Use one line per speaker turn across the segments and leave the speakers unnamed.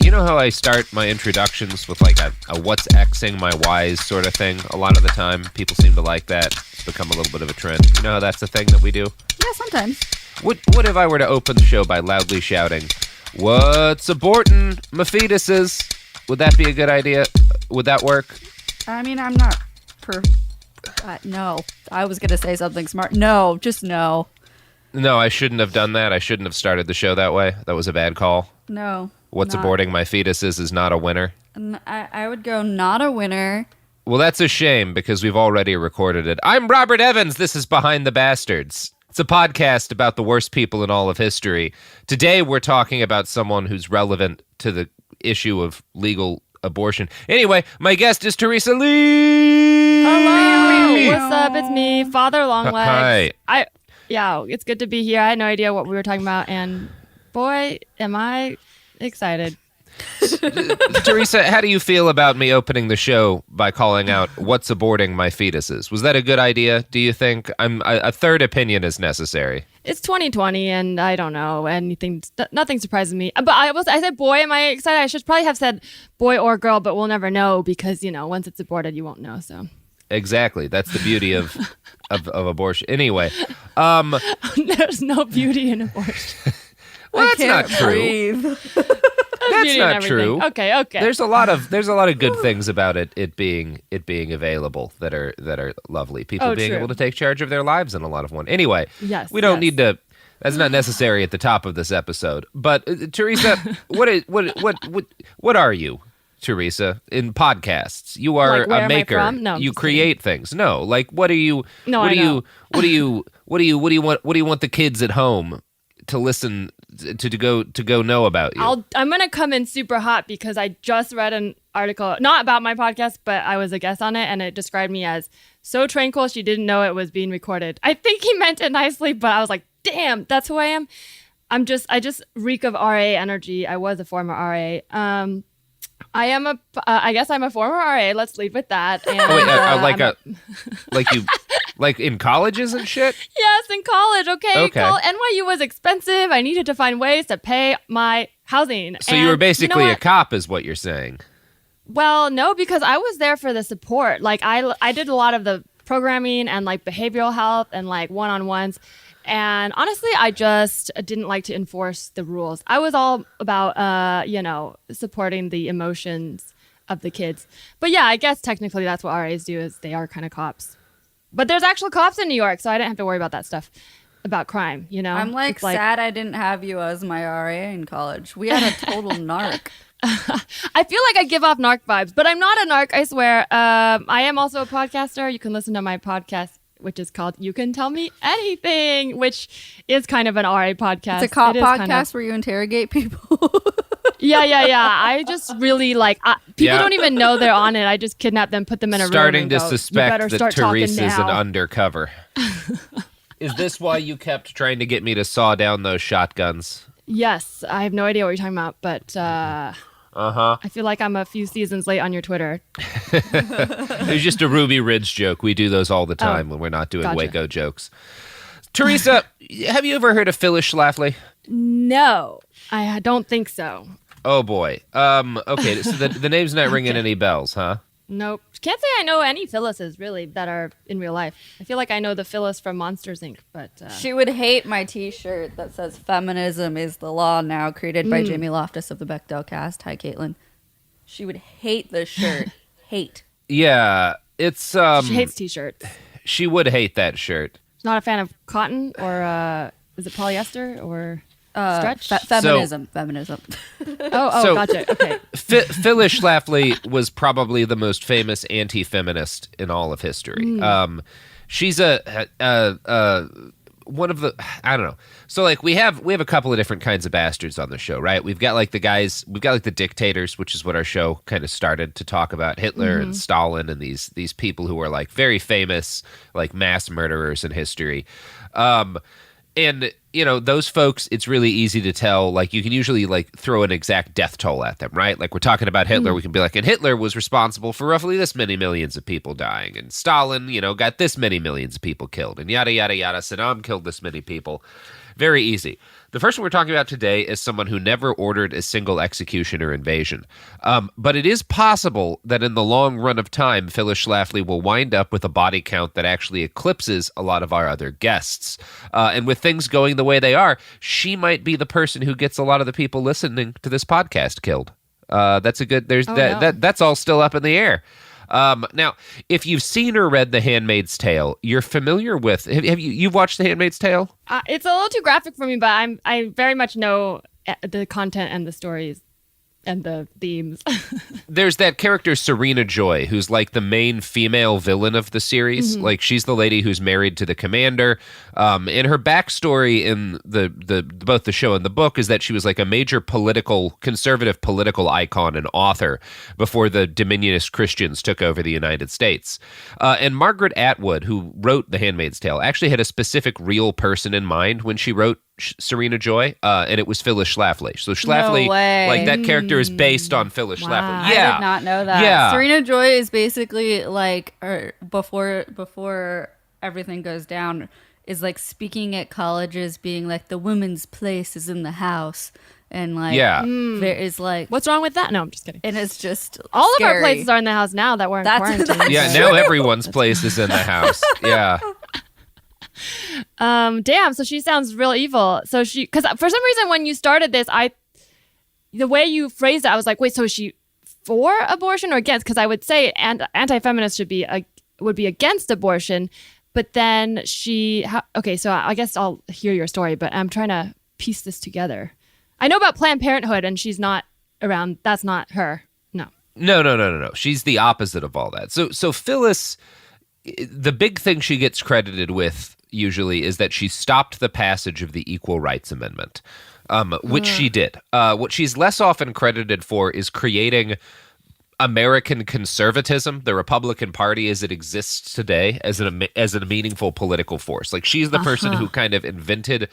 You know how I start my introductions with like a what's Xing my Y's sort of thing? A lot of the time, people seem to like that. It's become a little bit of a trend. You know how that's a thing that we do?
Yeah, sometimes.
What if I were to open the show by loudly shouting, "What's aborting my fetuses"? Would that be a good idea? Would that work?
I mean, I'm not no. I was going to say something smart. No, just no.
No, I shouldn't have done that. I shouldn't have started the show that way. That was a bad call.
No.
What's aborting my fetuses is not a winner.
I would go not a winner.
Well, that's a shame because we've already recorded it. I'm Robert Evans. This is Behind the Bastards. It's a podcast about the worst people in all of history. Today, we're talking about someone who's relevant to the issue of legal abortion. Anyway, my guest is Teresa Lee.
Hello. What's up? It's me, Father Longlegs.
Hi.
Yeah, it's good to be here. I had no idea what we were talking about, and boy, am I excited.
Teresa, how do you feel about me opening the show by calling out "What's aborting my fetuses"? Was that a good idea? Do you think? A third opinion is necessary.
It's 2020, and I don't know anything. Nothing surprises me. But I said, boy, am I excited? I should probably have said boy or girl, but we'll never know because once it's aborted, you won't know. So
exactly, that's the beauty of abortion. Anyway,
there's no beauty in abortion.
Well, that's not true. That's not true.
Okay.
There's a lot of good things about it being available that are lovely. People being able to take charge of their lives in a lot of one. Anyway,
yes,
we don't need to. That's not necessary at the top of this episode. But Teresa, what are you, Teresa? In podcasts, you are a maker.
No,
you create things. No, like what are you?
No,
what do you want the kids at home to listen to go know about you?
I'm gonna come in super hot because I just read an article, not about my podcast, but I was a guest on it, and it described me as so tranquil she didn't know it was being recorded. I think he meant it nicely, but I was like, damn, that's who I am. I just reek of RA energy. I was a former RA. I guess I'm a former RA. Let's lead with that. And,
like in colleges and shit?
Yes, in college. Okay. NYU was expensive. I needed to find ways to pay my housing.
So you were basically a cop, is what you're saying.
Well, no, because I was there for the support. Like I did a lot of the programming and like behavioral health and like one-on-ones. And honestly, I just didn't like to enforce the rules. I was all about, supporting the emotions of the kids. But yeah, I guess technically that's what RAs do, is they are kind of cops. But there's actual cops in New York, so I didn't have to worry about that stuff, about crime,
I'm sad I didn't have you as my RA in college. We had a total narc.
I feel like I give off narc vibes, but I'm not a narc, I swear. I am also a podcaster. You can listen to my podcast, which is called You Can Tell Me Anything, which is kind of an RA podcast.
It's a cop podcast where you interrogate people.
Yeah. I just really people don't even know they're on it. I just kidnap them, put them in a room.
Starting to suspect that Teresa's an undercover. Is this why you kept trying to get me to saw down those shotguns?
Yes, I have no idea what you're talking about, but I feel like I'm a few seasons late on your Twitter.
It was just a Ruby Ridge joke. We do those all the time when we're not doing Waco jokes. Teresa, have you ever heard of Phyllis Schlafly?
No, I don't think so.
Oh, boy. Okay, so the name's not ringing any bells, huh?
Nope. Can't say I know any Phyllises, really, that are in real life. I feel like I know the Phyllis from Monsters, Inc., but...
She would hate my t-shirt that says "Feminism is the Law Now," created by Jamie Loftus of the Bechdel cast. Hi, Caitlin. She would hate this shirt. Hate.
Yeah, it's...
She hates t-shirts.
She would hate that shirt.
She's not a fan of cotton, or is it polyester, or... stretch?
Feminism.
Oh, gotcha. Okay.
Phyllis Schlafly was probably the most famous anti-feminist in all of history. She's one of the, I don't know. So like we have a couple of different kinds of bastards on the show, right? We've got like the dictators, which is what our show kind of started to talk about, Hitler and Stalin and these people who are like very famous, like mass murderers in history. And, those folks, it's really easy to tell. Like, you can usually, throw an exact death toll at them, right? Like, we're talking about Hitler. We can be like, and Hitler was responsible for roughly this many millions of people dying. And Stalin, got this many millions of people killed. And yada, yada, yada. Saddam killed this many people. Very easy. The first one we're talking about today is someone who never ordered a single execution or invasion. But it is possible that in the long run of time, Phyllis Schlafly will wind up with a body count that actually eclipses a lot of our other guests. And with things going the way they are, she might be the person who gets a lot of the people listening to this podcast killed. That's a good. That's all still up in the air. Now, if you've seen or read The Handmaid's Tale, you're familiar with. You've watched The Handmaid's Tale?
It's a little too graphic for me, but I very much know the content and the stories and the themes.
There's that character Serena Joy, who's like the main female villain of the series.
Mm-hmm.
Like she's the lady who's married to the commander. And her backstory in the both the show and the book is that she was like a major conservative political icon and author before the Dominionist Christians took over the United States. And Margaret Atwood, who wrote The Handmaid's Tale, actually had a specific real person in mind when she wrote Serena Joy, and it was Phyllis Schlafly. So Schlafly,
No way.
like that character is based on Phyllis Schlafly. Yeah,
I did not know that.
Yeah.
Serena Joy is basically like, before everything goes down, is like speaking at colleges, being like the women's place is in the house, and like there is like
What's wrong with that? No, I'm just kidding.
and it's just
All
scary.
of our places are in the house now that we're in quarantine.
Yeah, now everyone's place is in the house. Yeah.
Damn. So she sounds real evil. So because for some reason when you started this, the way you phrased it, I was like, wait, so is she for abortion or against? Because I would say anti-feminist would be against abortion, but then okay, so I guess I'll hear your story, but I'm trying to piece this together. I know about Planned Parenthood, and she's not around. That's not her. No.
No. She's the opposite of all that. So Phyllis, the big thing she gets credited with usually is that she stopped the passage of the Equal Rights Amendment, which she did. What she's less often credited for is creating American conservatism, the Republican Party as it exists today, as a meaningful political force. Like she's the person who kind of invented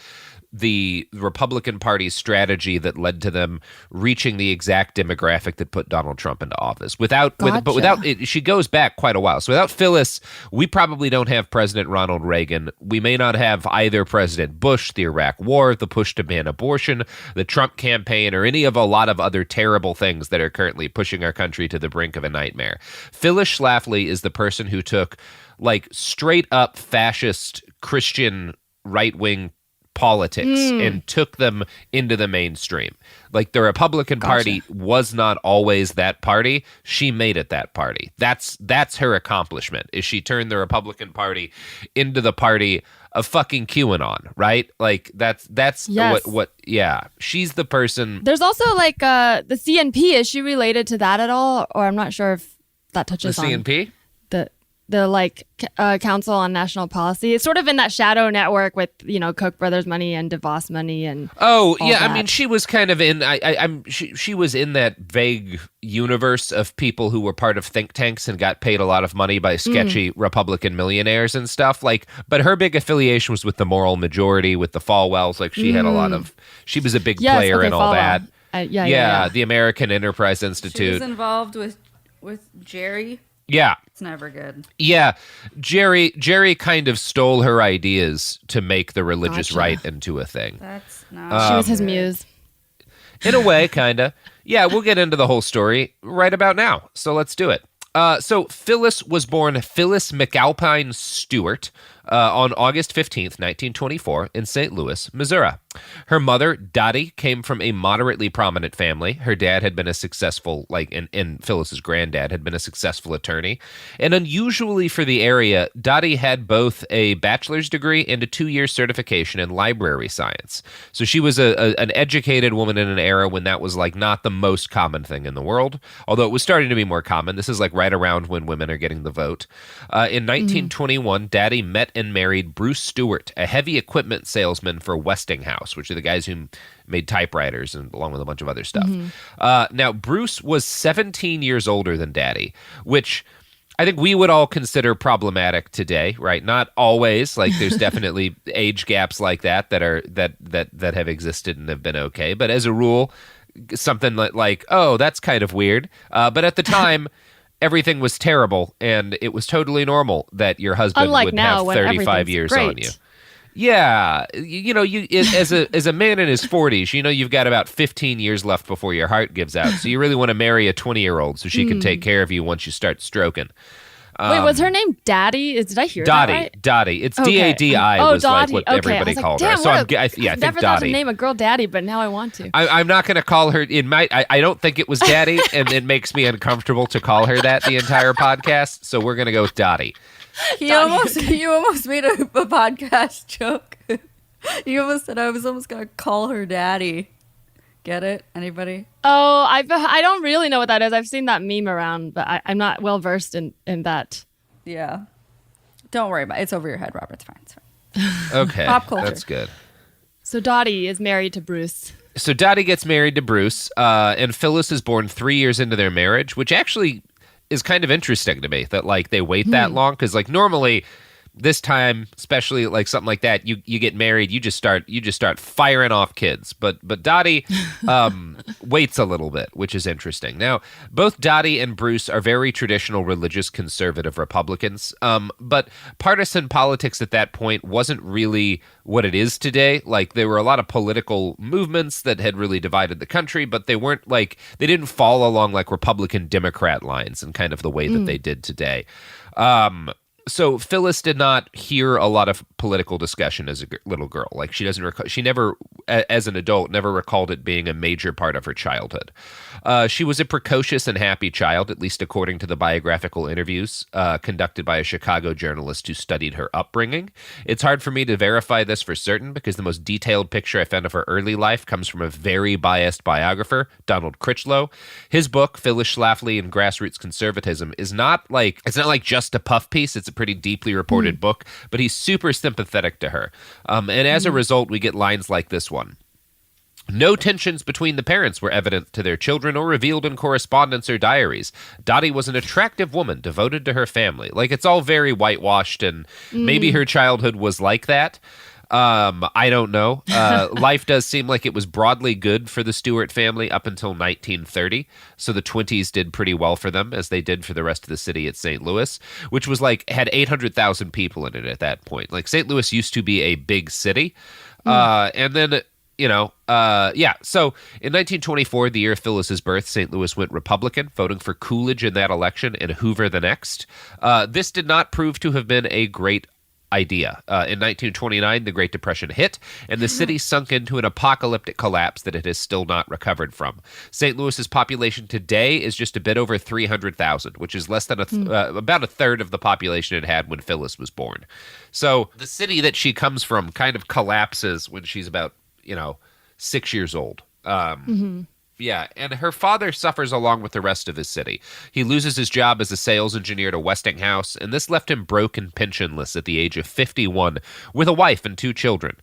the Republican Party's strategy that led to them reaching the exact demographic that put Donald Trump into office. Without it, she goes back quite a while. So without Phyllis, we probably don't have President Ronald Reagan. We may not have either President Bush, the Iraq War, the push to ban abortion, the Trump campaign, or any of a lot of other terrible things that are currently pushing our country to the brink of a nightmare. Phyllis Schlafly is the person who took like straight up fascist Christian right-wing politics and took them into the mainstream. Like the Republican Party was not always that party. She made it that party. That's her accomplishment, is she turned the Republican Party into the party of fucking QAnon, right? Like that's
Yes.
what she's the person.
There's also like the CNP. Is she related to that at all? Or I'm not sure if that touches
The
on
CNP?
the like Council on National Policy. It's sort of in that shadow network with, Koch brothers money and DeVos money and
oh
all
yeah,
that.
I mean she was kind of in she was in that vague universe of people who were part of think tanks and got paid a lot of money by sketchy Republican millionaires and stuff, like, but her big affiliation was with the Moral Majority, with the Falwells. Like she had a lot of, she was a big player in all
Falwell.
that.
Yeah.
The American Enterprise
She
Institute.
was involved with Jerry.
Yeah.
It's never good.
Yeah, Jerry kind of stole her ideas to make the religious
Gotcha.
right into a thing.
That's not.
She was his
good.
muse.
In a way, kind of. Yeah, we'll get into the whole story right about now. So let's do it. So Phyllis was born Phyllis McAlpine Stewart on August 15th, 1924 in St. Louis, Missouri. Her mother, Dottie, came from a moderately prominent family. Her dad had been a successful, and Phyllis's granddad had been a successful attorney. And unusually for the area, Dottie had both a bachelor's degree and a 2-year certification in library science. So she was an educated woman in an era when that was like not the most common thing in the world, although it was starting to be more common. This is like right around when women are getting the vote. In 1921, Dottie met and married Bruce Stewart, a heavy equipment salesman for Westinghouse, which are the guys who made typewriters and along with a bunch of other stuff. Now, Bruce was 17 years older than Dottie, which I think we would all consider problematic today, right? Not always. Like, there's definitely age gaps like that that have existed and have been okay. But as a rule, something like oh, that's kind of weird. But at the time, everything was terrible, and it was totally normal that your husband
Unlike
would
now,
have
when
35
everything's
years
great.
on you. Yeah, as a man in his 40s, you've got about 15 years left before your heart gives out. So you really want to marry a 20-year-old so she can take care of you once you start stroking.
Wait, was her name Daddy? Did I hear that right?
Dottie. It's
Okay.
D-A-D-I was like what everybody called her. So I think
never thought to name a girl Daddy, but now I want to.
I'm not going to call her. I don't think it was Daddy, and it makes me uncomfortable to call her that the entire podcast. So we're going to go with Dottie.
You almost made a podcast joke. You almost said I was almost going to call her Daddy. Get it? Anybody?
Oh, I don't really know what that is. I've seen that meme around, but I'm not well versed in that.
Yeah. Don't worry about it. It's over your head, Robert. It's fine. It's fine.
Okay.
Pop culture.
That's good.
So Dottie is married to Bruce.
So Dottie gets married to Bruce, and Phyllis is born 3 years into their marriage, which actually is kind of interesting to me that like they wait that long, because like normally this time, especially like something like that, you get married, you just start firing off kids. But Dottie waits a little bit, which is interesting. Now, both Dottie and Bruce are very traditional religious conservative Republicans. But partisan politics at that point wasn't really what it is today. Like there were a lot of political movements that had really divided the country, but they didn't fall along like Republican Democrat lines in kind of the way that they did today. So Phyllis did not hear a lot of political discussion as a little girl. Like she never, as an adult, never recalled it being a major part of her childhood. She was a precocious and happy child, at least according to the biographical interviews conducted by a Chicago journalist who studied her upbringing. It's hard for me to verify this for certain because the most detailed picture I found of her early life comes from a very biased biographer, Donald Critchlow. His book, Phyllis Schlafly and Grassroots Conservatism, it's not like just a puff piece. It's a pretty deeply reported book, but he's super sympathetic to her. And as a result, we get lines like this one. No tensions between the parents were evident to their children or revealed in correspondence or diaries. Dottie was an attractive woman devoted to her family. Like, it's all very whitewashed, and maybe her childhood was like that. I don't know. Life does seem like it was broadly good for the Stewart family up until 1930. So the 20s did pretty well for them, as they did for the rest of the city at St. Louis, which was had 800,000 people in it at that point. Like St. Louis used to be a big city. And then, so in 1924, the year of Phyllis's birth, St. Louis went Republican, voting for Coolidge in that election and Hoover the next. This did not prove to have been a great idea. In 1929, the Great Depression hit, and the city sunk into an apocalyptic collapse that it has still not recovered from. St. Louis's population today is just a bit over 300,000, which is less than about a third of the population it had when Phyllis was born. So the city that she comes from kind of collapses when she's about 6 years old. Yeah, and her father suffers along with the rest of his city. He loses his job as a sales engineer to Westinghouse, and this left him broke and pensionless at the age of 51, with a wife and 2 children.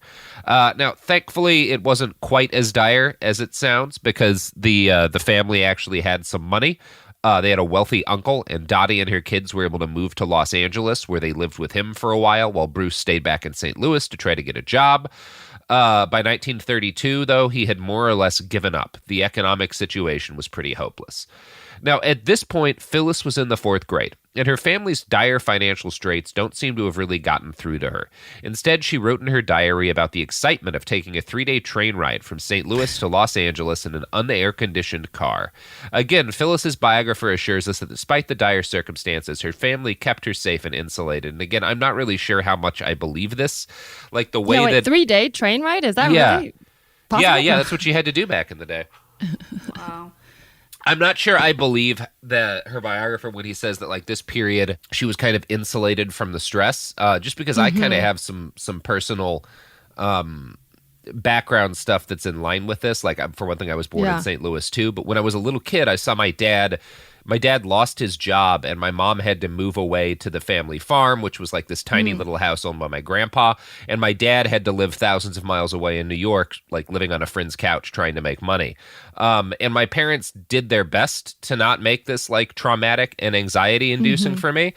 Now, thankfully, it wasn't quite as dire as it sounds, because the family actually had some money. They had a wealthy uncle, and Dottie and her kids were able to move to Los Angeles, where they lived with him for a while Bruce stayed back in St. Louis to try to get a job. By 1932, though, he had more or less given up. The economic situation was pretty hopeless. Now, at this point, Phyllis was in the 4th grade, and her family's dire financial straits don't seem to have really gotten through to her. Instead, she wrote in her diary about the excitement of taking a 3-day train ride from St. Louis to Los Angeles in an unair-conditioned car. Again, Phyllis's biographer assures us that despite the dire circumstances, her family kept her safe and insulated. And again, I'm not really sure how much I believe this. Like the way that
3-day train ride? Is that really possible?
Yeah, that's what she had to do back in the day.
Wow.
I'm not sure I believe that her biographer when he says that like this period she was kind of insulated from the stress, just because I kind of have some personal background stuff that's in line with this. Like for one thing, I was born in St. Louis too, but when I was a little kid, I saw my dad. My dad lost his job, and my mom had to move away to the family farm, which was like this tiny little house owned by my grandpa. And my dad had to live thousands of miles away in New York, like living on a friend's couch trying to make money. And my parents did their best to not make this like traumatic and anxiety inducing for me.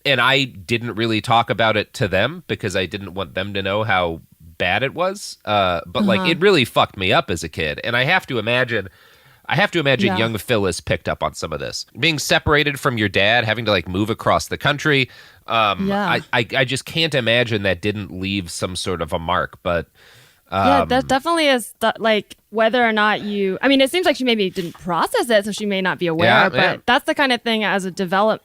And I didn't really talk about it to them because I didn't want them to know how bad it was. But like it really fucked me up as a kid. And I have to imagine I have to imagine young Phyllis picked up on some of this. Being separated from your dad, having to like move across the country. I just can't imagine that didn't leave some sort of a mark. But
that definitely is like whether or not you. I mean, it seems like she maybe didn't process it, so she may not be aware. But that's the kind of thing as a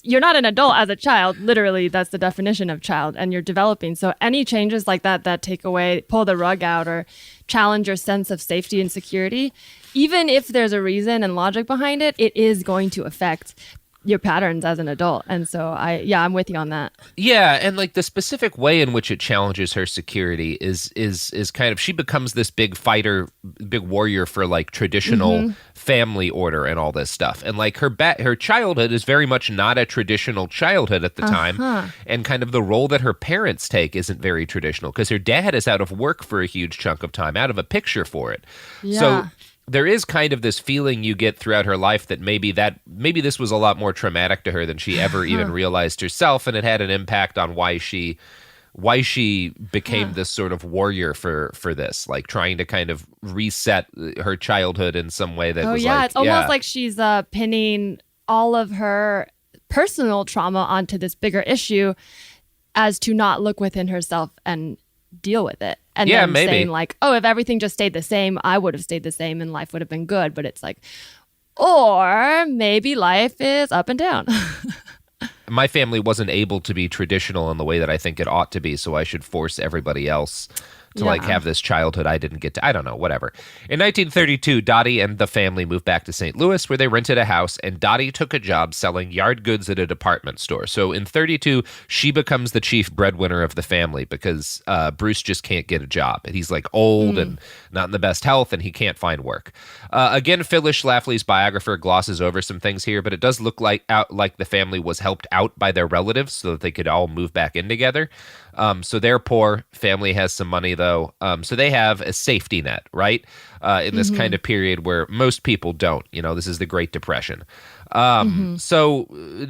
you're not an adult as a child. Literally, that's the definition of child, and you're developing. So any changes like that take away, pull the rug out, or challenge your sense of safety and security, even if there's a reason and logic behind it, it is going to affect your patterns as an adult. And so I'm with you on that.
Yeah, and like the specific way in which it challenges her security is kind of, she becomes this big fighter, big warrior for like traditional family order and all this stuff. And like her childhood is very much not a traditional childhood at the time. And kind of the role that her parents take isn't very traditional because her dad is out of work for a huge chunk of time, out of a picture for it.
Yeah.
So there is kind of this feeling you get throughout her life that maybe this was a lot more traumatic to her than she ever even realized herself, and it had an impact on why she became this sort of warrior for this, like trying to kind of reset her childhood in some way that
it's almost like she's pinning all of her personal trauma onto this bigger issue as to not look within herself and deal with it. And then
maybe
saying like, oh, if everything just stayed the same, I would have stayed the same and life would have been good. But it's like, or maybe life is up and down.
My family wasn't able to be traditional in the way that I think it ought to be, so I should force everybody else to like have this childhood I didn't get to. I don't know, whatever. In 1932, Dottie and the family moved back to St. Louis, where they rented a house, and Dottie took a job selling yard goods at a department store. So in 32, she becomes the chief breadwinner of the family because Bruce just can't get a job. He's like old and not in the best health, and he can't find work. Again, Phyllis Schlafly's biographer glosses over some things here, but it does look like the family was helped out by their relatives so that they could all move back in together. So they're poor. Family has some money, though. So they have a safety net, right? In this kind of period where most people don't. This is the Great Depression. So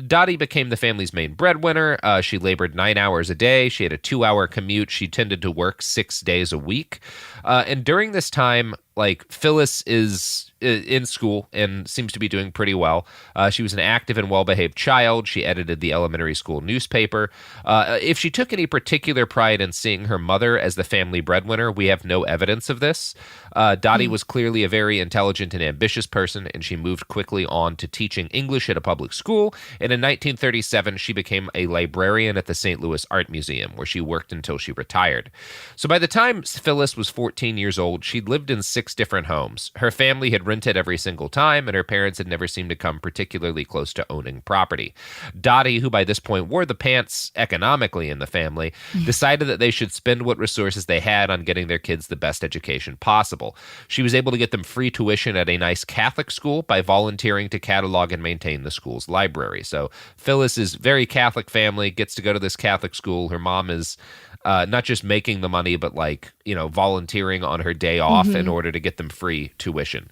Dottie became the family's main breadwinner. She labored 9 hours a day. She had a 2-hour commute. She tended to work 6 days a week. And during this time, like, Phyllis is in school and seems to be doing pretty well. She was an active and well-behaved child. She edited the elementary school newspaper. If she took any particular pride in seeing her mother as the family breadwinner, we have no evidence of this. Dottie was clearly a very intelligent and ambitious person, and she moved quickly on to teaching English at a public school. And in 1937, she became a librarian at the St. Louis Art Museum, where she worked until she retired. So by the time Phyllis was 14 years old, she'd lived in 6 different homes. Her family had rented every single time, and her parents had never seemed to come particularly close to owning property. Dottie, who by this point wore the pants economically in the family, decided that they should spend what resources they had on getting their kids the best education possible. She was able to get them free tuition at a nice Catholic school by volunteering to catalog and maintain the school's library. So Phyllis is very Catholic family, gets to go to this Catholic school. Her mom is not just making the money, but like, volunteering on her day off in order to get them free tuition.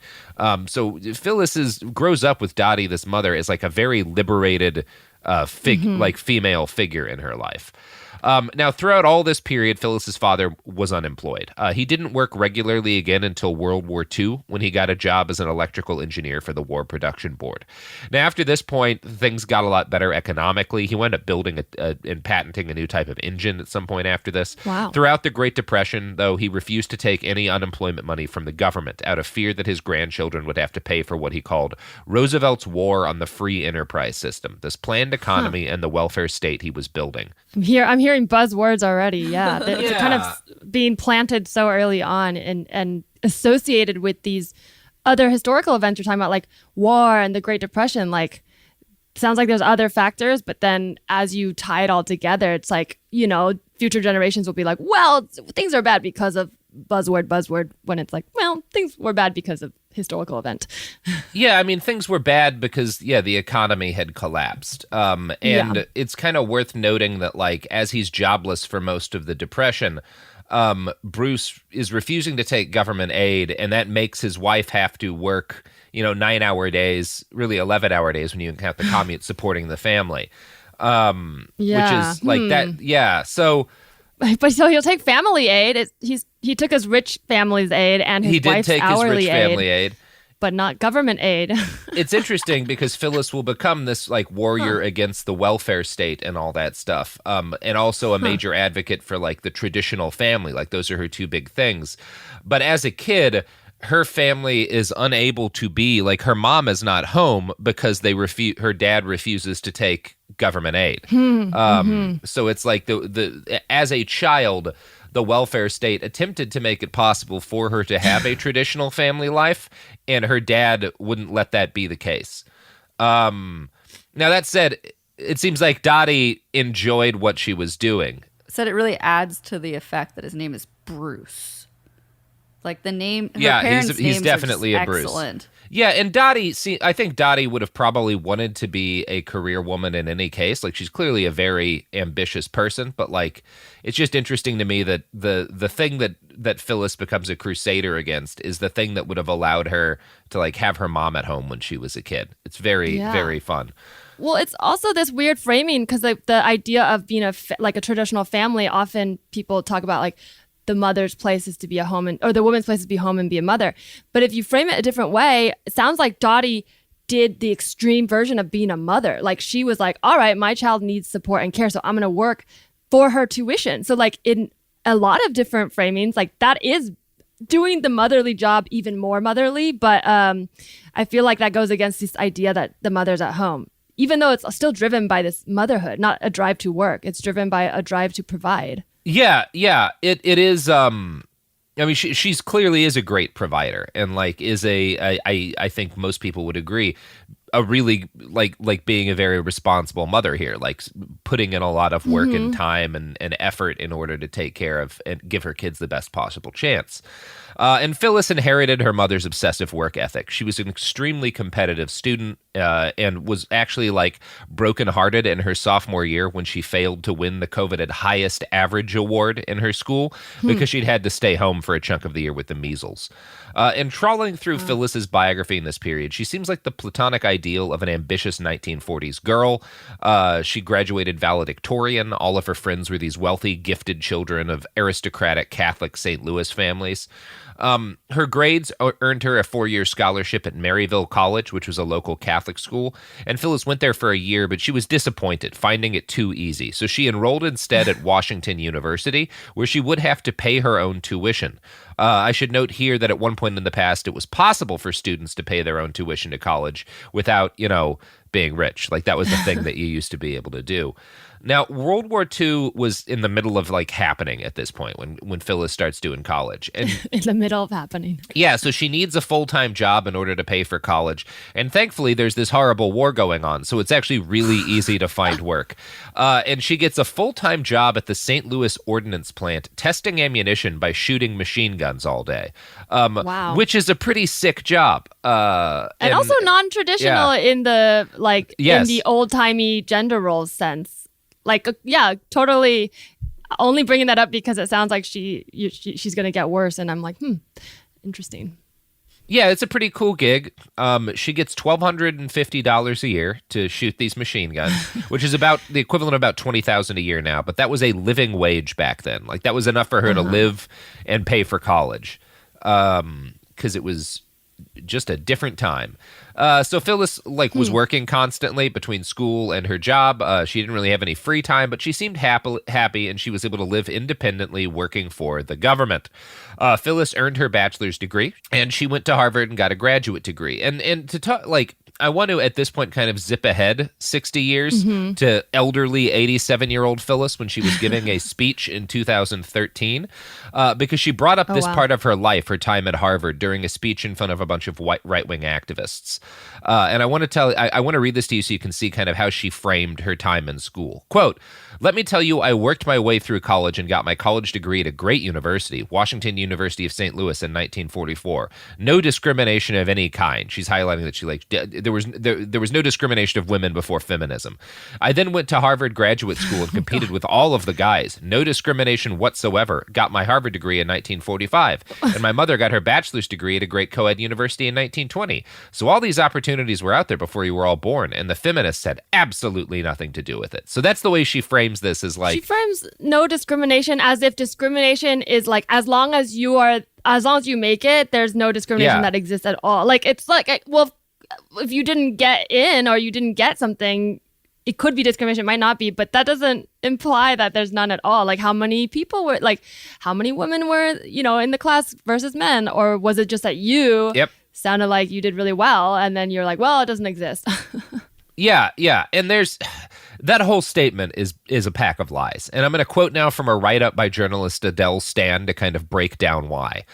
So Phyllis grows up with Dottie, this mother, as like a very liberated female figure in her life. Now, throughout all this period, Phyllis's father was unemployed. He didn't work regularly again until World War II, when he got a job as an electrical engineer for the War Production Board. Now, after this point, things got a lot better economically. He wound up building and patenting a new type of engine at some point after this.
Wow.
Throughout the Great Depression, though, he refused to take any unemployment money from the government out of fear that his grandchildren would have to pay for what he called Roosevelt's war on the free enterprise system, this planned economy and the welfare state he was building.
I'm hearing buzzwords already. Yeah. They're kind of being planted so early on and associated with these other historical events you're talking about, like war and the Great Depression. Like, sounds like there's other factors, but then as you tie it all together, it's like, future generations will be like, well, things are bad because of buzzword, when it's like, well, things were bad because of historical event.
Yeah, I mean, things were bad because, the economy had collapsed. It's kind of worth noting that, like, as he's jobless for most of the Depression, Bruce is refusing to take government aid, and that makes his wife have to work, 9-hour days, really 11-hour days when you count the commute supporting the family. Which is like that. Yeah. So,
but so he'll take family aid. He took his rich family's aid and his wife's hourly aid.
He did take his rich family aid.
but not government aid.
It's interesting because Phyllis will become this like warrior against the welfare state and all that stuff, and also a major advocate for like the traditional family. Like those are her two big things. But as a kid, her family is unable to be like, her mom is not home because her dad refuses to take government aid. So it's like as a child, the welfare state attempted to make it possible for her to have a traditional family life, and her dad wouldn't let that be the case. Now, that said, it seems like Dottie enjoyed what she was doing.
Said it really adds to the effect that his name is Bruce. Like the name, her parents'
he's
names
definitely
are
a Bruce.
excellent.
Yeah, and Dottie, I think Dottie would have probably wanted to be a career woman in any case. Like, she's clearly a very ambitious person, but like, it's just interesting to me that the thing that Phyllis becomes a crusader against is the thing that would have allowed her to like have her mom at home when she was a kid. It's very, very fun.
Well, it's also this weird framing because the idea of being like a traditional family, often people talk about like, the mother's place is to be a home, or the woman's place is to be home and be a mother. But if you frame it a different way, it sounds like Dottie did the extreme version of being a mother. Like she was like, all right, my child needs support and care, so I'm going to work for her tuition. So like in a lot of different framings, like that is doing the motherly job even more motherly. But I feel like that goes against this idea that the mother's at home, even though it's still driven by this motherhood, not a drive to work. It's driven by a drive to provide.
Yeah, it is. I mean, she's clearly is a great provider, and like is I think most people would agree, a really like being a very responsible mother here, like putting in a lot of work and time and effort in order to take care of and give her kids the best possible chance. And Phyllis inherited her mother's obsessive work ethic. She was an extremely competitive student and was actually like brokenhearted in her sophomore year when she failed to win the coveted highest average award in her school because she'd had to stay home for a chunk of the year with the measles. And trawling through Phyllis's biography in this period, she seems like the platonic ideal of an ambitious 1940s girl. She graduated valedictorian. All of her friends were these wealthy, gifted children of aristocratic Catholic St. Louis families. Her grades earned her a 4-year scholarship at Maryville College, which was a local Catholic school. And Phyllis went there for a year, but she was disappointed, finding it too easy. So she enrolled instead at Washington University, where she would have to pay her own tuition. I should note here that at one point in the past, it was possible for students to pay their own tuition to college without, being rich. Like that was the thing that you used to be able to do. Now, World War II was in the middle of like happening at this point when Phyllis starts doing college. And
in the middle of happening.
Yeah, so she needs a full-time job in order to pay for college. And thankfully, there's this horrible war going on, so it's actually really easy to find work. And she gets a full-time job at the St. Louis Ordnance Plant testing ammunition by shooting machine guns all day.
Wow.
Which is a pretty sick job.
And also non-traditional in the in the old-timey gender roles sense. Like, totally. Only bringing that up because it sounds like she's going to get worse. And I'm like, interesting.
Yeah, it's a pretty cool gig. She gets $1,250 a year to shoot these machine guns, which is about the equivalent of about $20,000 a year now. But that was a living wage back then. Like that was enough for her to live and pay for college because it was just a different time. So Phyllis was working constantly between school and her job. She didn't really have any free time, but she seemed happy, and she was able to live independently working for the government. Phyllis earned her bachelor's degree, and she went to Harvard and got a graduate degree. And to talk I want to, at this point, kind of zip ahead 60 years to elderly 87-year-old Phyllis when she was giving a speech in 2013, because she brought up this part of her life, her time at Harvard, during a speech in front of a bunch of white right-wing activists. And I want to read this to you so you can see kind of how she framed her time in school. Quote, "Let me tell you, I worked my way through college and got my college degree at a great university, Washington University of St. Louis in 1944. No discrimination of any kind." She's highlighting that there there was no discrimination of women before feminism. I then went to Harvard Graduate School and competed with all of the guys. No discrimination whatsoever. Got my Harvard degree in 1945, and my mother got her bachelor's degree at a great co-ed university in 1920. So all these opportunities were out there before you were all born, and the feminists had absolutely nothing to do with it. So that's the way she frames this, is like,
she frames no discrimination as if discrimination is like, as long as you make it, there's no discrimination that exists at all. Like, it's like, well, if you didn't get in or you didn't get something, it could be discrimination, it might not be, but that doesn't imply that there's none at all. Like, how many people were, like, how many women were, in the class versus men? Or was it just that you sounded like you did really well, and then you're like, well, it doesn't exist?
Yeah. And there's that whole statement is a pack of lies. And I'm going to quote now from a write-up by journalist Adele Stan to kind of break down why.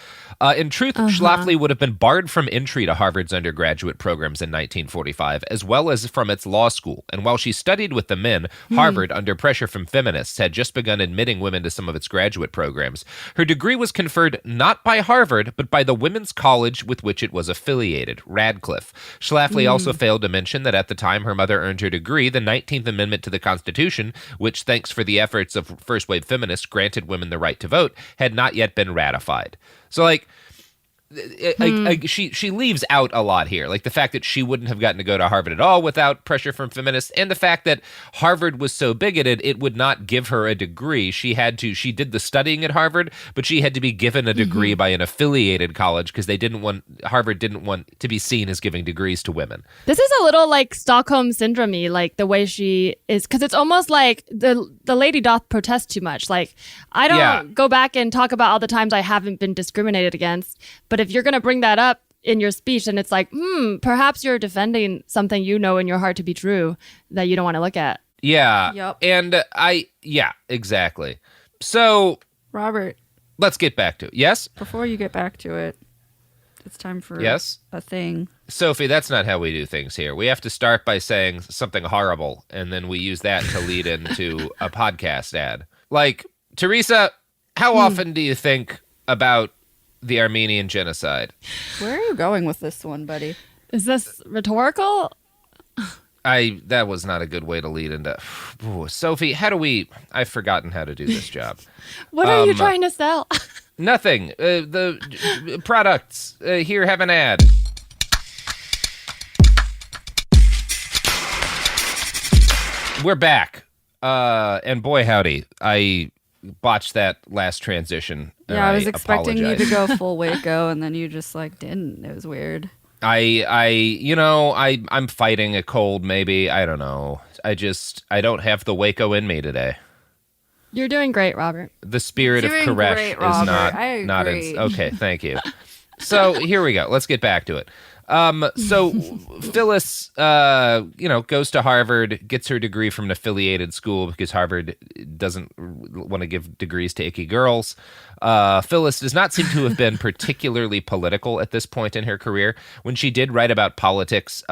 In truth, Schlafly would have been barred from entry to Harvard's undergraduate programs in 1945, as well as from its law school. And while she studied with the men, Harvard, under pressure from feminists, had just begun admitting women to some of its graduate programs. Her degree was conferred not by Harvard, but by the women's college with which it was affiliated, Radcliffe. Schlafly also failed to mention that at the time her mother earned her degree, the 19th Amendment to the Constitution, which, thanks for the efforts of first-wave feminists, granted women the right to vote, had not yet been ratified. So, like, she leaves out a lot here, like the fact that she wouldn't have gotten to go to Harvard at all without pressure from feminists, and the fact that Harvard was so bigoted it would not give her a degree. She did the studying at Harvard, but she had to be given a degree by an affiliated college because Harvard didn't want to be seen as giving degrees to women.
This is a little like Stockholm syndrome-y, like the way she is, because it's almost like the lady doth protest too much. Like, I don't go back and talk about all the times I haven't been discriminated against, but if you're going to bring that up in your speech, then it's like, perhaps you're defending something you know in your heart to be true that you don't want to look at.
Yeah.
Yep.
And exactly. So,
Robert,
let's get back to it. Yes?
before you get back to it, it's time for a thing.
Sophie, that's not how we do things here. We have to start by saying something horrible, and then we use that to lead into a podcast ad. Like, Teresa, how often do you think about the Armenian genocide?
Where are you going with this one, buddy?
Is this rhetorical?
That was not a good way to lead into... Ooh, Sophie, I've forgotten how to do this job.
What are you trying to sell?
Nothing. The products. Here, have an ad. We're back. And boy, howdy. I botched that last transition.
Yeah, I was expecting
apologize.
you to go full Waco, and then you just didn't. It was weird.
I'm fighting a cold, maybe. I don't know. I don't have the Waco in me today.
You're doing great, Robert.
The spirit of Koresh is not in. Okay, thank you. So here we go. Let's get back to it. So Phyllis, goes to Harvard, gets her degree from an affiliated school because Harvard doesn't want to give degrees to icky girls. Phyllis does not seem to have been particularly political at this point in her career. When she did write about politics,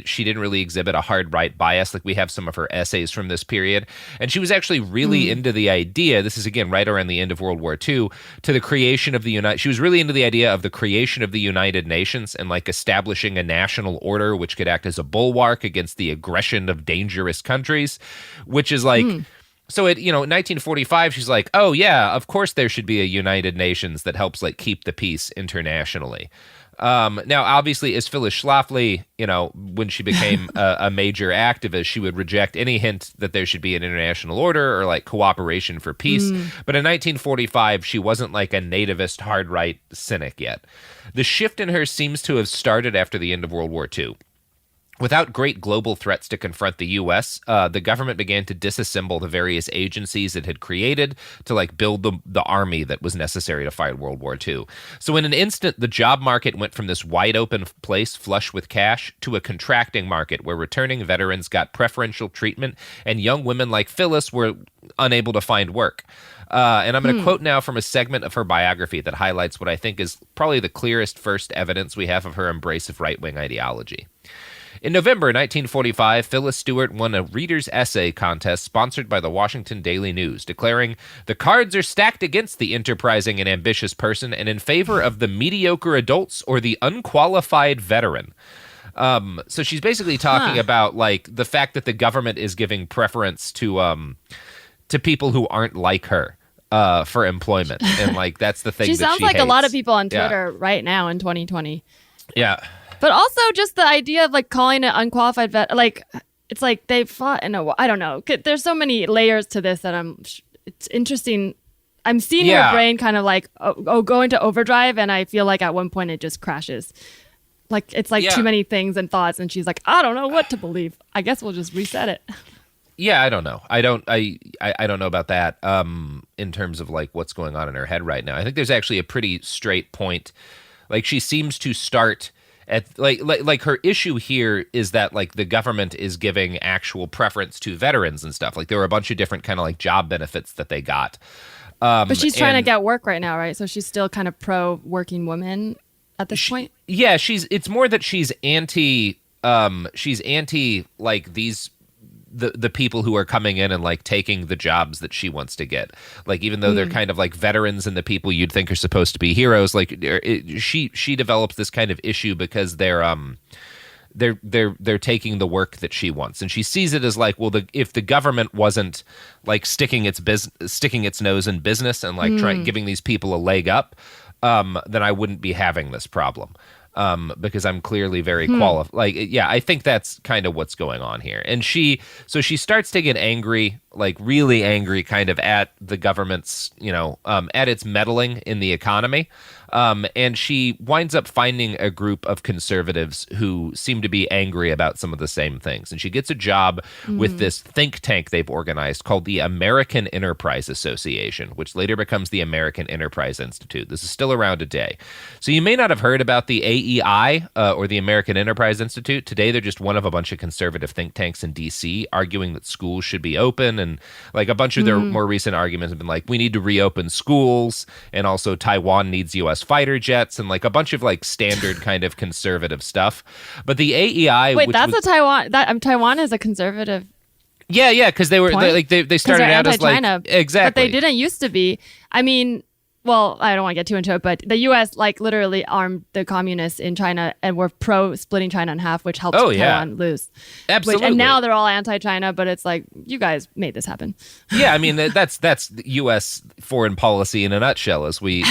she didn't really exhibit a hard right bias. Like, we have some of her essays from this period. And she was actually really into the idea, this is again right around the end of World War II, to the creation of she was really into the idea of the creation of the United Nations and establishing a national order which could act as a bulwark against the aggression of dangerous countries, which is So in 1945, she's like, oh yeah, of course there should be a United Nations that helps keep the peace internationally. Now, obviously, as Phyllis Schlafly, when she became a major activist, she would reject any hint that there should be an international order or cooperation for peace. But in 1945, she wasn't a nativist hard right cynic yet. The shift in her seems to have started after the end of World War II. Without great global threats to confront the U.S., the government began to disassemble the various agencies it had created to build the army that was necessary to fight World War II. So in an instant, the job market went from this wide open place flush with cash to a contracting market where returning veterans got preferential treatment and young women like Phyllis were unable to find work. And I'm going to quote now from a segment of her biography that highlights what I think is probably the clearest first evidence we have of her embrace of right-wing ideology. In November 1945, Phyllis Stewart won a reader's essay contest sponsored by the Washington Daily News, declaring, "The cards are stacked against the enterprising and ambitious person and in favor of the mediocre adults or the unqualified veteran." So she's basically talking about like the fact that the government is giving preference to people who aren't like her for employment, and like that's the thing.
She
that
sounds
she
like
hates.
a lot of people on Twitter right now in 2020.
Yeah,
but also just the idea of like calling it unqualified vet, like it's like they fought in a. I don't know. There's so many layers to this that it's interesting. I'm seeing her brain kind of like go into overdrive, and I feel like at one point it just crashes. Like it's like too many things and thoughts, and she's like, I don't know what to believe. I guess we'll just reset it.
Yeah, I don't know. I don't know about that in terms of like what's going on in her head right now. I think there's actually a pretty straight point. Like she seems to start at like her issue here is that like the government is giving actual preference to veterans and stuff. Like there were a bunch of different kind of like job benefits that they got.
But she's trying to get work right now, right? So she's still kind of pro working woman at this point.
Yeah, it's more that she's anti like these the people who are coming in and like taking the jobs that she wants to get. Like even though they're kind of like veterans and the people you'd think are supposed to be heroes, like she develops this kind of issue because they're taking the work that she wants, and she sees it as like, well, if the government wasn't like sticking its nose in business and like giving these people a leg up, then I wouldn't be having this problem. Because I'm clearly very qualified. Like, yeah, I think that's kind of what's going on here. And she starts to get angry, like really angry kind of at the government's, at its meddling in the economy. And she winds up finding a group of conservatives who seem to be angry about some of the same things. And she gets a job with this think tank they've organized called the American Enterprise Association, which later becomes the American Enterprise Institute. This is still around today. So you may not have heard about the AEI or the American Enterprise Institute. Today, they're just one of a bunch of conservative think tanks in D.C. arguing that schools should be open. And like a bunch of their more recent arguments have been like, we need to reopen schools, and also Taiwan needs U.S. fighter jets, and like a bunch of like standard kind of conservative stuff. But the AEI,
Taiwan is a conservative.
Yeah, because they started out as like exactly,
but they didn't used to be. I mean, well, I don't want to get too into it, but the U.S. like literally armed the communists in China and were pro splitting China in half, which helped Taiwan lose.
Absolutely.
And now they're all anti-China, but it's like, you guys made this happen.
Yeah, I mean, that's U.S. foreign policy in a nutshell, is we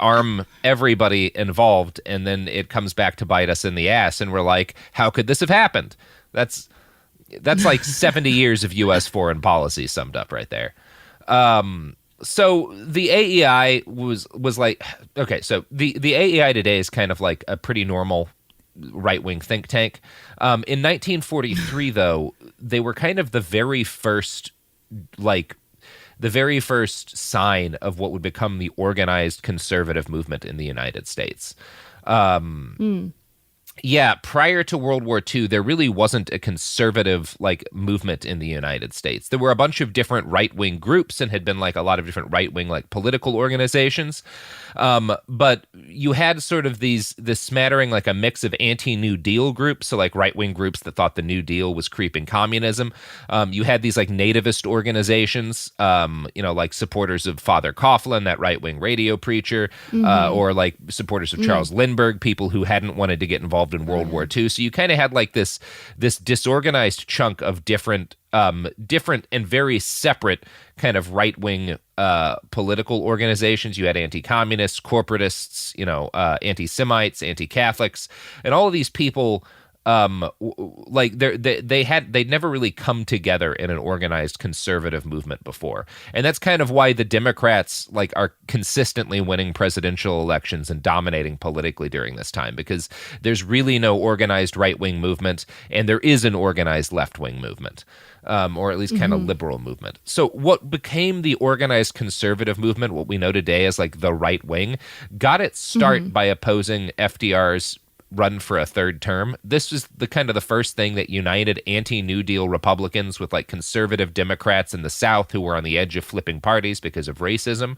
arm everybody involved, and then it comes back to bite us in the ass, and we're like, how could this have happened? That's like 70 years of U.S. foreign policy summed up right there. So the AEI was like, okay, so the AEI today is kind of like a pretty normal right-wing think tank. In 1943, though, they were kind of the very first sign of what would become the organized conservative movement in the United States. Yeah, prior to World War II, there really wasn't a conservative movement in the United States. There were a bunch of different right-wing groups and had been a lot of different right-wing political organizations. But you had sort of this smattering, a mix of anti-New Deal groups, so right-wing groups that thought the New Deal was creeping communism. You had these nativist organizations, supporters of Father Coughlin, that right-wing radio preacher, or supporters of Charles Lindbergh, people who hadn't wanted to get involved in World War II. So you kind of had this disorganized chunk of different and very separate kind of right-wing political organizations. You had anti-communists, corporatists, anti-Semites, anti-Catholics, and all of these people. They'd never really come together in an organized conservative movement before. And that's kind of why the Democrats are consistently winning presidential elections and dominating politically during this time, because there's really no organized right-wing movement, and there is an organized left-wing movement. Or at least kind of liberal movement. So what became the organized conservative movement, what we know today as the right wing, got its start by opposing FDR's run for a third term. This was the first thing that united anti-New Deal Republicans with conservative Democrats in the South who were on the edge of flipping parties because of racism.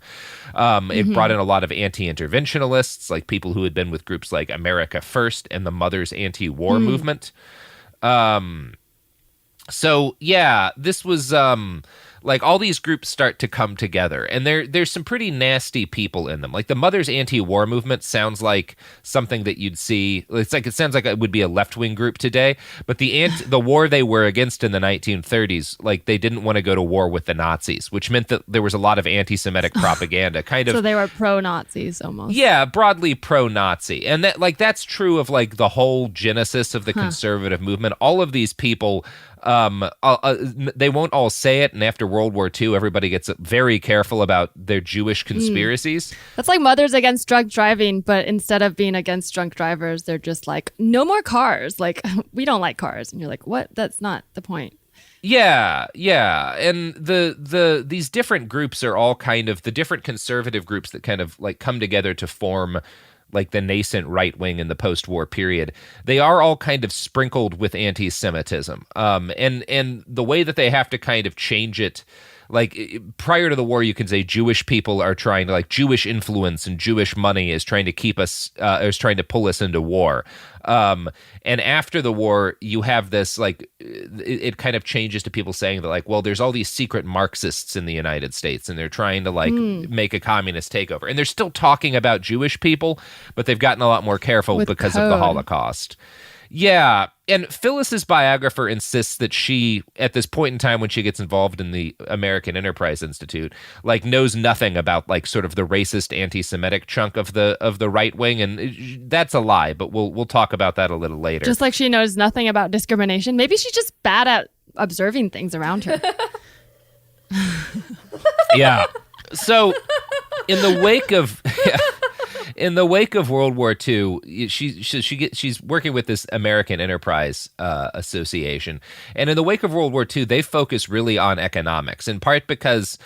It brought in a lot of anti-interventionalists, people who had been with groups like America First and the Mothers Anti-War Movement. So yeah, this was like all these groups start to come together, and there's some pretty nasty people in them. Like the Mothers Anti-War Movement sounds like something that you'd see. It sounds like it would be a left-wing group today, but the war they were against in the 1930s, like they didn't want to go to war with the Nazis, which meant that there was a lot of anti-Semitic propaganda.
So they were pro-Nazis almost.
Yeah, broadly pro-Nazi, and that's true of like the whole genesis of the conservative movement. All of these people. They won't all say it, and after World War II, everybody gets very careful about their Jewish conspiracies.
That's like Mothers Against Drunk Driving, but instead of being against drunk drivers, they're just like, no more cars. Like, we don't like cars. And you're like, what? That's not the point.
Yeah. And these different groups are all kind of the different conservative groups that kind of like come together to form like the nascent right wing in the post-war period. They are all kind of sprinkled with anti-Semitism. And the way that they have to kind of change it, like prior to the war, you can say Jewish people are trying to, like, Jewish influence and Jewish money is trying to keep us, is trying to pull us into war. And after the war, you have this, like, it kind of changes to people saying that, like, well, there's all these secret Marxists in the United States and they're trying to, like, make a communist takeover. And they're still talking about Jewish people, but they've gotten a lot more careful because of the Holocaust. Yeah, and Phyllis's biographer insists that she, at this point in time when she gets involved in the American Enterprise Institute, like knows nothing about like sort of the racist anti-Semitic chunk of the right wing, and that's a lie. But we'll talk about that a little later.
Just like she knows nothing about discrimination. Maybe she's just bad at observing things around her.
Yeah. So, in the wake of. In the wake of World War II, she's working with this American Enterprise Association. And in the wake of World War II, they focus really on economics, in part because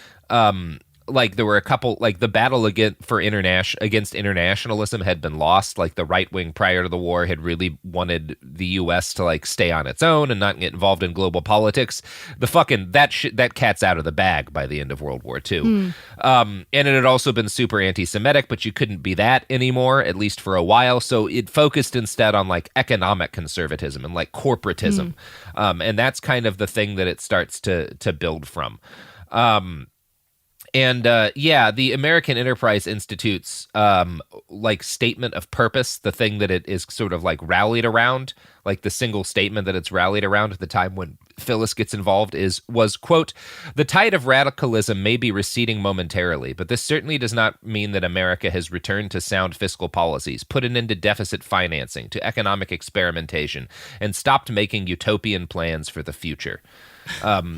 like there were a couple, like the battle against internationalism had been lost. Like the right wing prior to the war had really wanted the U.S. to like stay on its own and not get involved in global politics. That cat's out of the bag by the end of World War II. And it had also been super anti-Semitic, but you couldn't be that anymore, at least for a while. So it focused instead on like economic conservatism and like corporatism. And that's kind of the thing that it starts to build from. And the American Enterprise Institute's like statement of purpose, the thing that it is sort of like rallied around, like the single statement that it's rallied around at the time when Phyllis gets involved was, quote, "The tide of radicalism may be receding momentarily, but this certainly does not mean that America has returned to sound fiscal policies, put an end to deficit financing, to economic experimentation, and stopped making utopian plans for the future."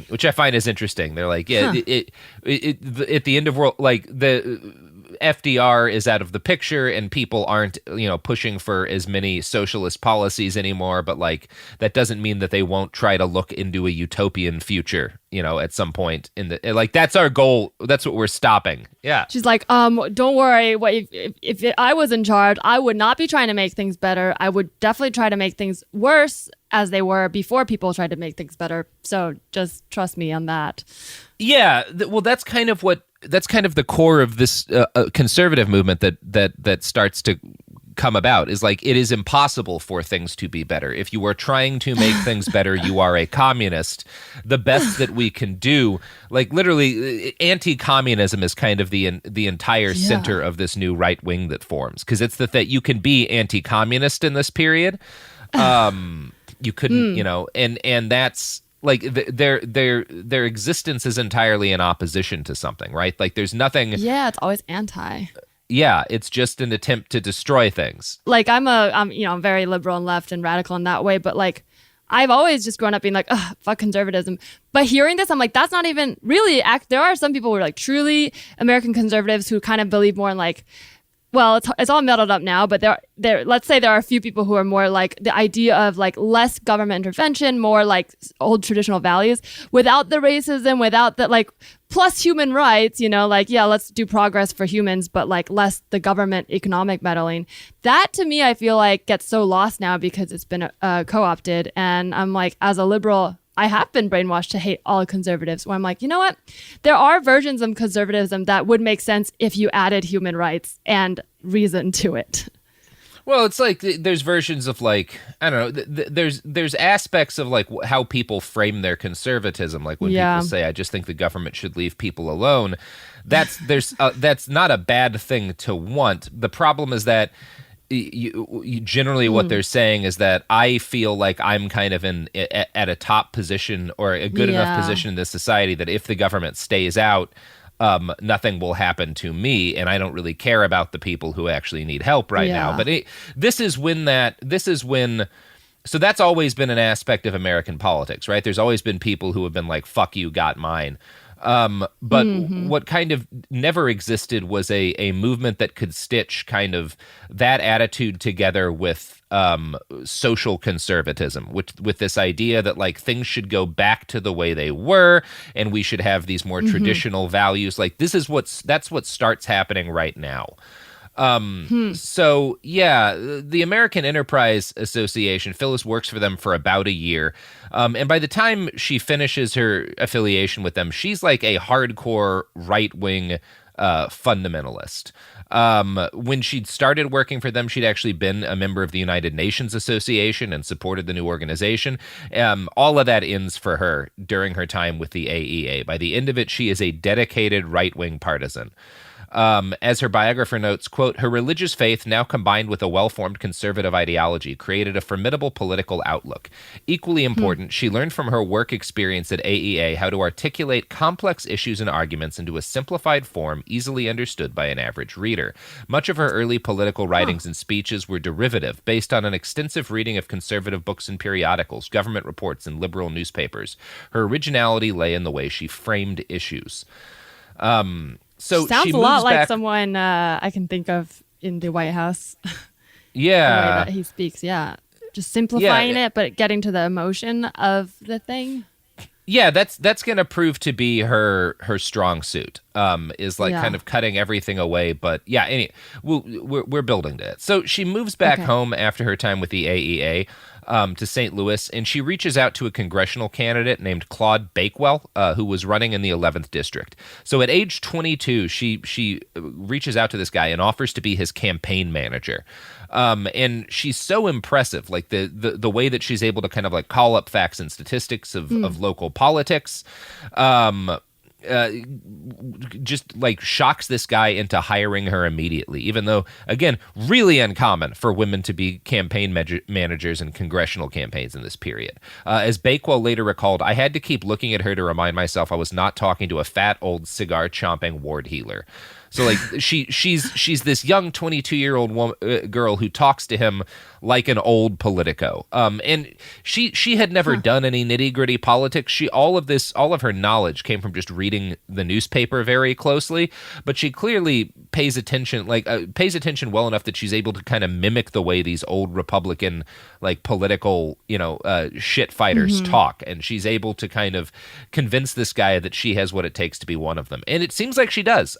Which I find is interesting. They're like, yeah, at the end of world, like the FDR is out of the picture and people aren't, pushing for as many socialist policies anymore. But like, that doesn't mean that they won't try to look into a utopian future, at some point like, that's our goal. That's what we're stopping. Yeah.
She's like, don't worry. If I was in charge, I would not be trying to make things better. I would definitely try to make things worse as they were before people tried to make things better. So just trust me on that.
Yeah. Well, that's kind of the core of this conservative movement that starts to come about, is like, it is impossible for things to be better. If you are trying to make things better, you are a communist. The best that we can do, like literally, anti-communism is kind of the entire center of this new right wing that forms, because it's that you can be anti-communist in this period. You couldn't, and that's like their existence is entirely in opposition to something, right? Like there's nothing.
Yeah, it's always anti.
Yeah, it's just an attempt to destroy things. Like
I'm very liberal and left and radical in that way, but like I've always just grown up being like, ugh, fuck conservatism. But hearing this, I'm like, that's not even really. There are some people who are like truly American conservatives who kind of believe more in like, well, it's all muddled up now, but let's say there are a few people who are more like the idea of like less government intervention, more like old traditional values, without the racism, without the like, plus human rights, like, yeah, let's do progress for humans, but like less the government economic meddling. That to me, I feel like gets so lost now because it's been co-opted. And I'm like, as a liberal, I have been brainwashed to hate all conservatives, where I'm like, you know what? There are versions of conservatism that would make sense if you added human rights and reason to it.
Well, it's like there's versions of like, I don't know, there's aspects of like how people frame their conservatism. Like when people say, I just think the government should leave people alone. That's not a bad thing to want. The problem is that you generally what they're saying is that I feel like I'm kind of at a top position or a good enough position in this society that if the government stays out, nothing will happen to me, and I don't really care about the people who actually need help right now. But this is when, so that's always been an aspect of American politics, right? There's always been people who have been like, fuck you, got mine. But what kind of never existed was a movement that could stitch kind of that attitude together with social conservatism, with this idea that like things should go back to the way they were, and we should have these more traditional values. Like that's what starts happening right now. So yeah, the American Enterprise Association, Phyllis works for them for about a year. And by the time she finishes her affiliation with them, she's like a hardcore right-wing fundamentalist. When she'd started working for them, she'd actually been a member of the United Nations Association and supported the new organization. All of that ends for her during her time with the AEA. By the end of it, she is a dedicated right-wing partisan. As her biographer notes, quote, her religious faith, now combined with a well-formed conservative ideology, created a formidable political outlook. Equally important, she learned from her work experience at AEA how to articulate complex issues and arguments into a simplified form easily understood by an average reader. Much of her early political writings and speeches were derivative, based on an extensive reading of conservative books and periodicals, government reports, and liberal newspapers. Her originality lay in the way she framed issues. So
sounds
she
a lot like
back,
someone I can think of in the White House.
Yeah.
The way that he speaks, just simplifying it, but getting to the emotion of the thing.
Yeah, that's going to prove to be her strong suit. Is like kind of cutting everything away. But yeah, anyway, we're building to it. So she moves back home after her time with the AEA. To St. Louis, and she reaches out to a congressional candidate named Claude Bakewell, who was running in the 11th District. So at age 22, she reaches out to this guy and offers to be his campaign manager. And she's so impressive, like the way that she's able to kind of like call up facts and statistics of local politics. Just like shocks this guy into hiring her immediately, even though, again, really uncommon for women to be campaign managers in congressional campaigns in this period. As Bakewell later recalled, I had to keep looking at her to remind myself I was not talking to a fat, old, cigar-chomping ward healer. So like she's this young 22-year-old girl who talks to him like an old politico. And she had never done any nitty-gritty politics. All of her knowledge came from just reading the newspaper very closely, but she clearly pays attention well enough that she's able to kind of mimic the way these old Republican like political, shit fighters talk, and she's able to kind of convince this guy that she has what it takes to be one of them. And it seems like she does.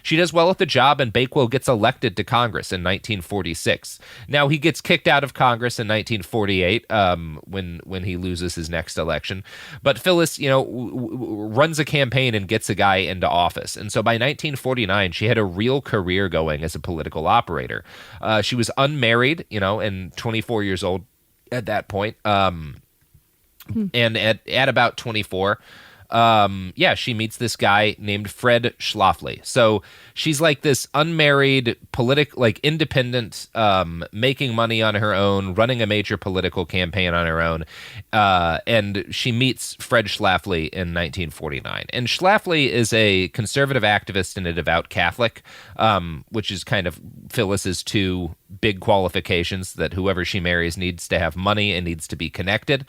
She does well at the job, and Bakewell gets elected to Congress in 1946. Now, he gets kicked out of Congress in 1948 when he loses his next election. But Phyllis, runs a campaign and gets a guy into office. And so by 1949, she had a real career going as a political operator. She was unmarried, and 24 years old at that point. And at about 24, she meets this guy named Fred Schlafly. So she's like this unmarried, independent, making money on her own, running a major political campaign on her own. And she meets Fred Schlafly in 1949. And Schlafly is a conservative activist and a devout Catholic, which is kind of Phyllis's two big qualifications, that whoever she marries needs to have money and needs to be connected.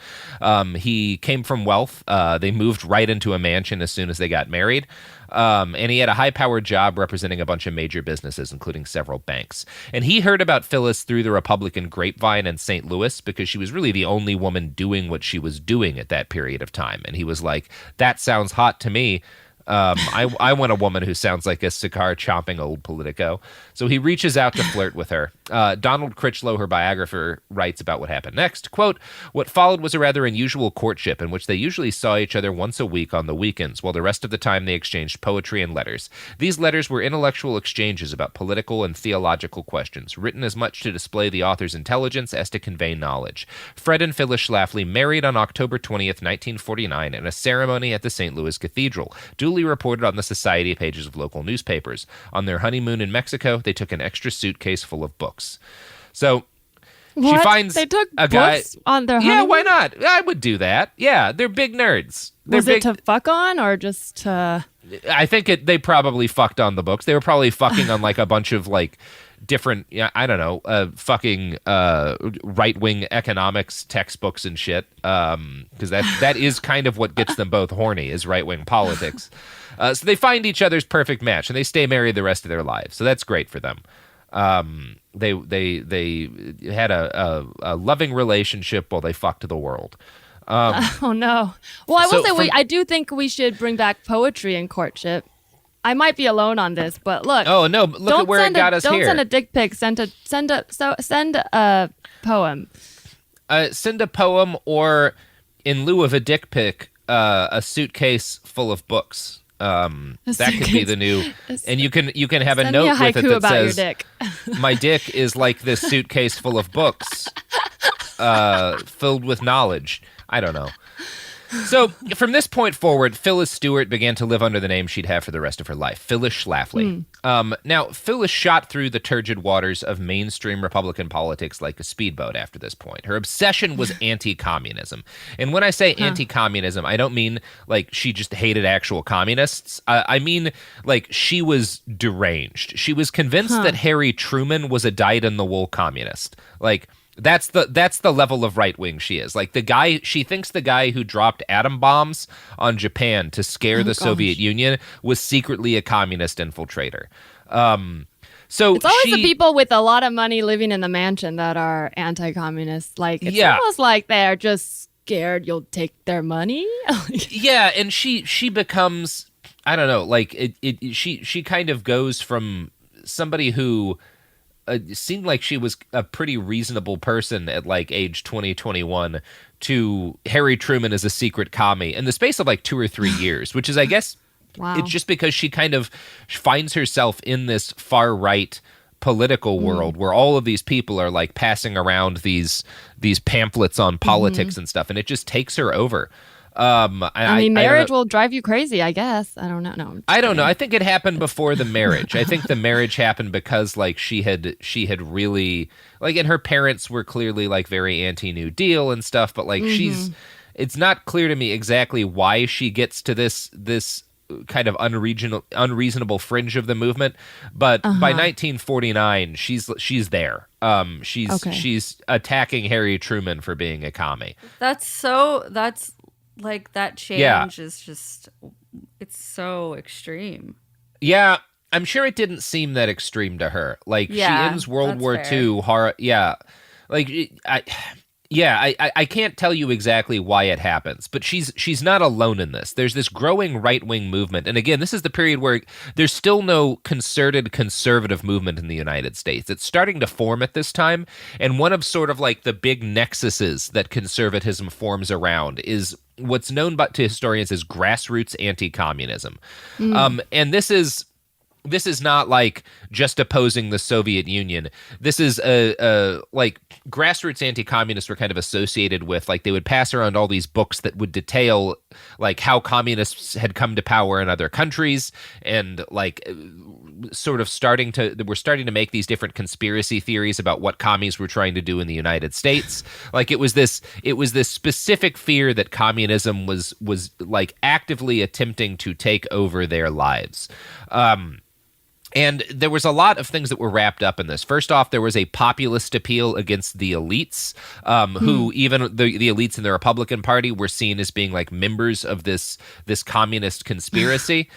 He came from wealth. They moved right into a mansion as soon as they got married. And he had a high-powered job representing a bunch of major businesses, including several banks. And he heard about Phyllis through the Republican grapevine in St. Louis because she was really the only woman doing what she was doing at that period of time. And he was like, that sounds hot to me. I want a woman who sounds like a cigar-chomping old Politico. So he reaches out to flirt with her. Donald Critchlow, her biographer, writes about what happened next. Quote, "What followed was a rather unusual courtship in which they usually saw each other once a week on the weekends, while the rest of the time they exchanged poetry and letters. These letters were intellectual exchanges about political and theological questions, written as much to display the author's intelligence as to convey knowledge. Fred and Phyllis Schlafly married on October 20th, 1949, in a ceremony at the St. Louis Cathedral, duly reported on the society pages of local newspapers. On their honeymoon in Mexico, they took an extra suitcase full of books." So
What?
she finds
they took
a
books
guy.
on their
Yeah,
honeymoon?
why not? I would do that. Yeah, they're big nerds. They're
Was
big,
it to fuck on or just to...
I think they probably fucked on the books. They were probably fucking on like a bunch of like different, I don't know, fucking right-wing economics textbooks and shit. Because that is kind of what gets them both horny, is right-wing politics. So they find each other's perfect match, and they stay married the rest of their lives. So that's great for them. They had a loving relationship while they fucked the world.
Oh no. Well, I will say I do think we should bring back poetry in courtship. I might be alone on this, but look.
Oh no! Look at where it got us here.
Don't send a dick pic. Send a poem.
Send a poem, or in lieu of a dick pic, a suitcase full of books. That could be the new. And you can have a note with it that says,
your dick.
"My dick is like this suitcase full of books, filled with knowledge." I don't know. So from this point forward, Phyllis Stewart began to live under the name she'd have for the rest of her life, Phyllis Schlafly. Now, Phyllis shot through the turgid waters of mainstream Republican politics like a speedboat after this point. Her obsession was anti-communism. And when I say anti-communism, I don't mean like she just hated actual communists. I mean like she was deranged. She was convinced that Harry Truman was a dyed-in-the-wool communist. Like... That's the level of right wing she is. Like she thinks the guy who dropped atom bombs on Japan to scare the Soviet Union was secretly a communist infiltrator. So
it's always the people with a lot of money living in the mansion that are anti-communist. Like it's almost like they're just scared you'll take their money.
Yeah, and she becomes, I don't know, like she kind of goes from somebody who seemed like she was a pretty reasonable person at like age 20, 21 to Harry Truman as a secret commie in the space of like 2 or 3 years, which is, I guess, it's just because she kind of finds herself in this far right political world where all of these people are like passing around these pamphlets on politics and stuff, and it just takes her over.
I mean, marriage will drive you crazy, I guess. I don't know. No,
I don't know. I think it happened before the marriage. I think the marriage happened because like she had really like, and her parents were clearly like very anti-New Deal and stuff, but like it's not clear to me exactly why she gets to this kind of unreasonable fringe of the movement, but by 1949 she's there. She's attacking Harry Truman for being a commie.
That's like that change is just, it's so extreme.
Yeah, I'm sure it didn't seem that extreme to her. Like she ends World War II. I can't tell you exactly why it happens, but she's not alone in this. There's this growing right-wing movement. And again, this is the period where there's still no concerted conservative movement in the United States. It's starting to form at this time. And one of sort of like the big nexuses that conservatism forms around is what's known to historians as grassroots anti-communism. And this is not like just opposing the Soviet Union. This is like grassroots anti-communists were kind of associated with, like, they would pass around all these books that would detail like how communists had come to power in other countries, and like sort of we're starting to make these different conspiracy theories about what commies were trying to do in the United States. Like it was this specific fear that communism was like actively attempting to take over their lives. And there was a lot of things that were wrapped up in this. First off, there was a populist appeal against the elites, who even the elites in the Republican Party were seen as being like members of this communist conspiracy.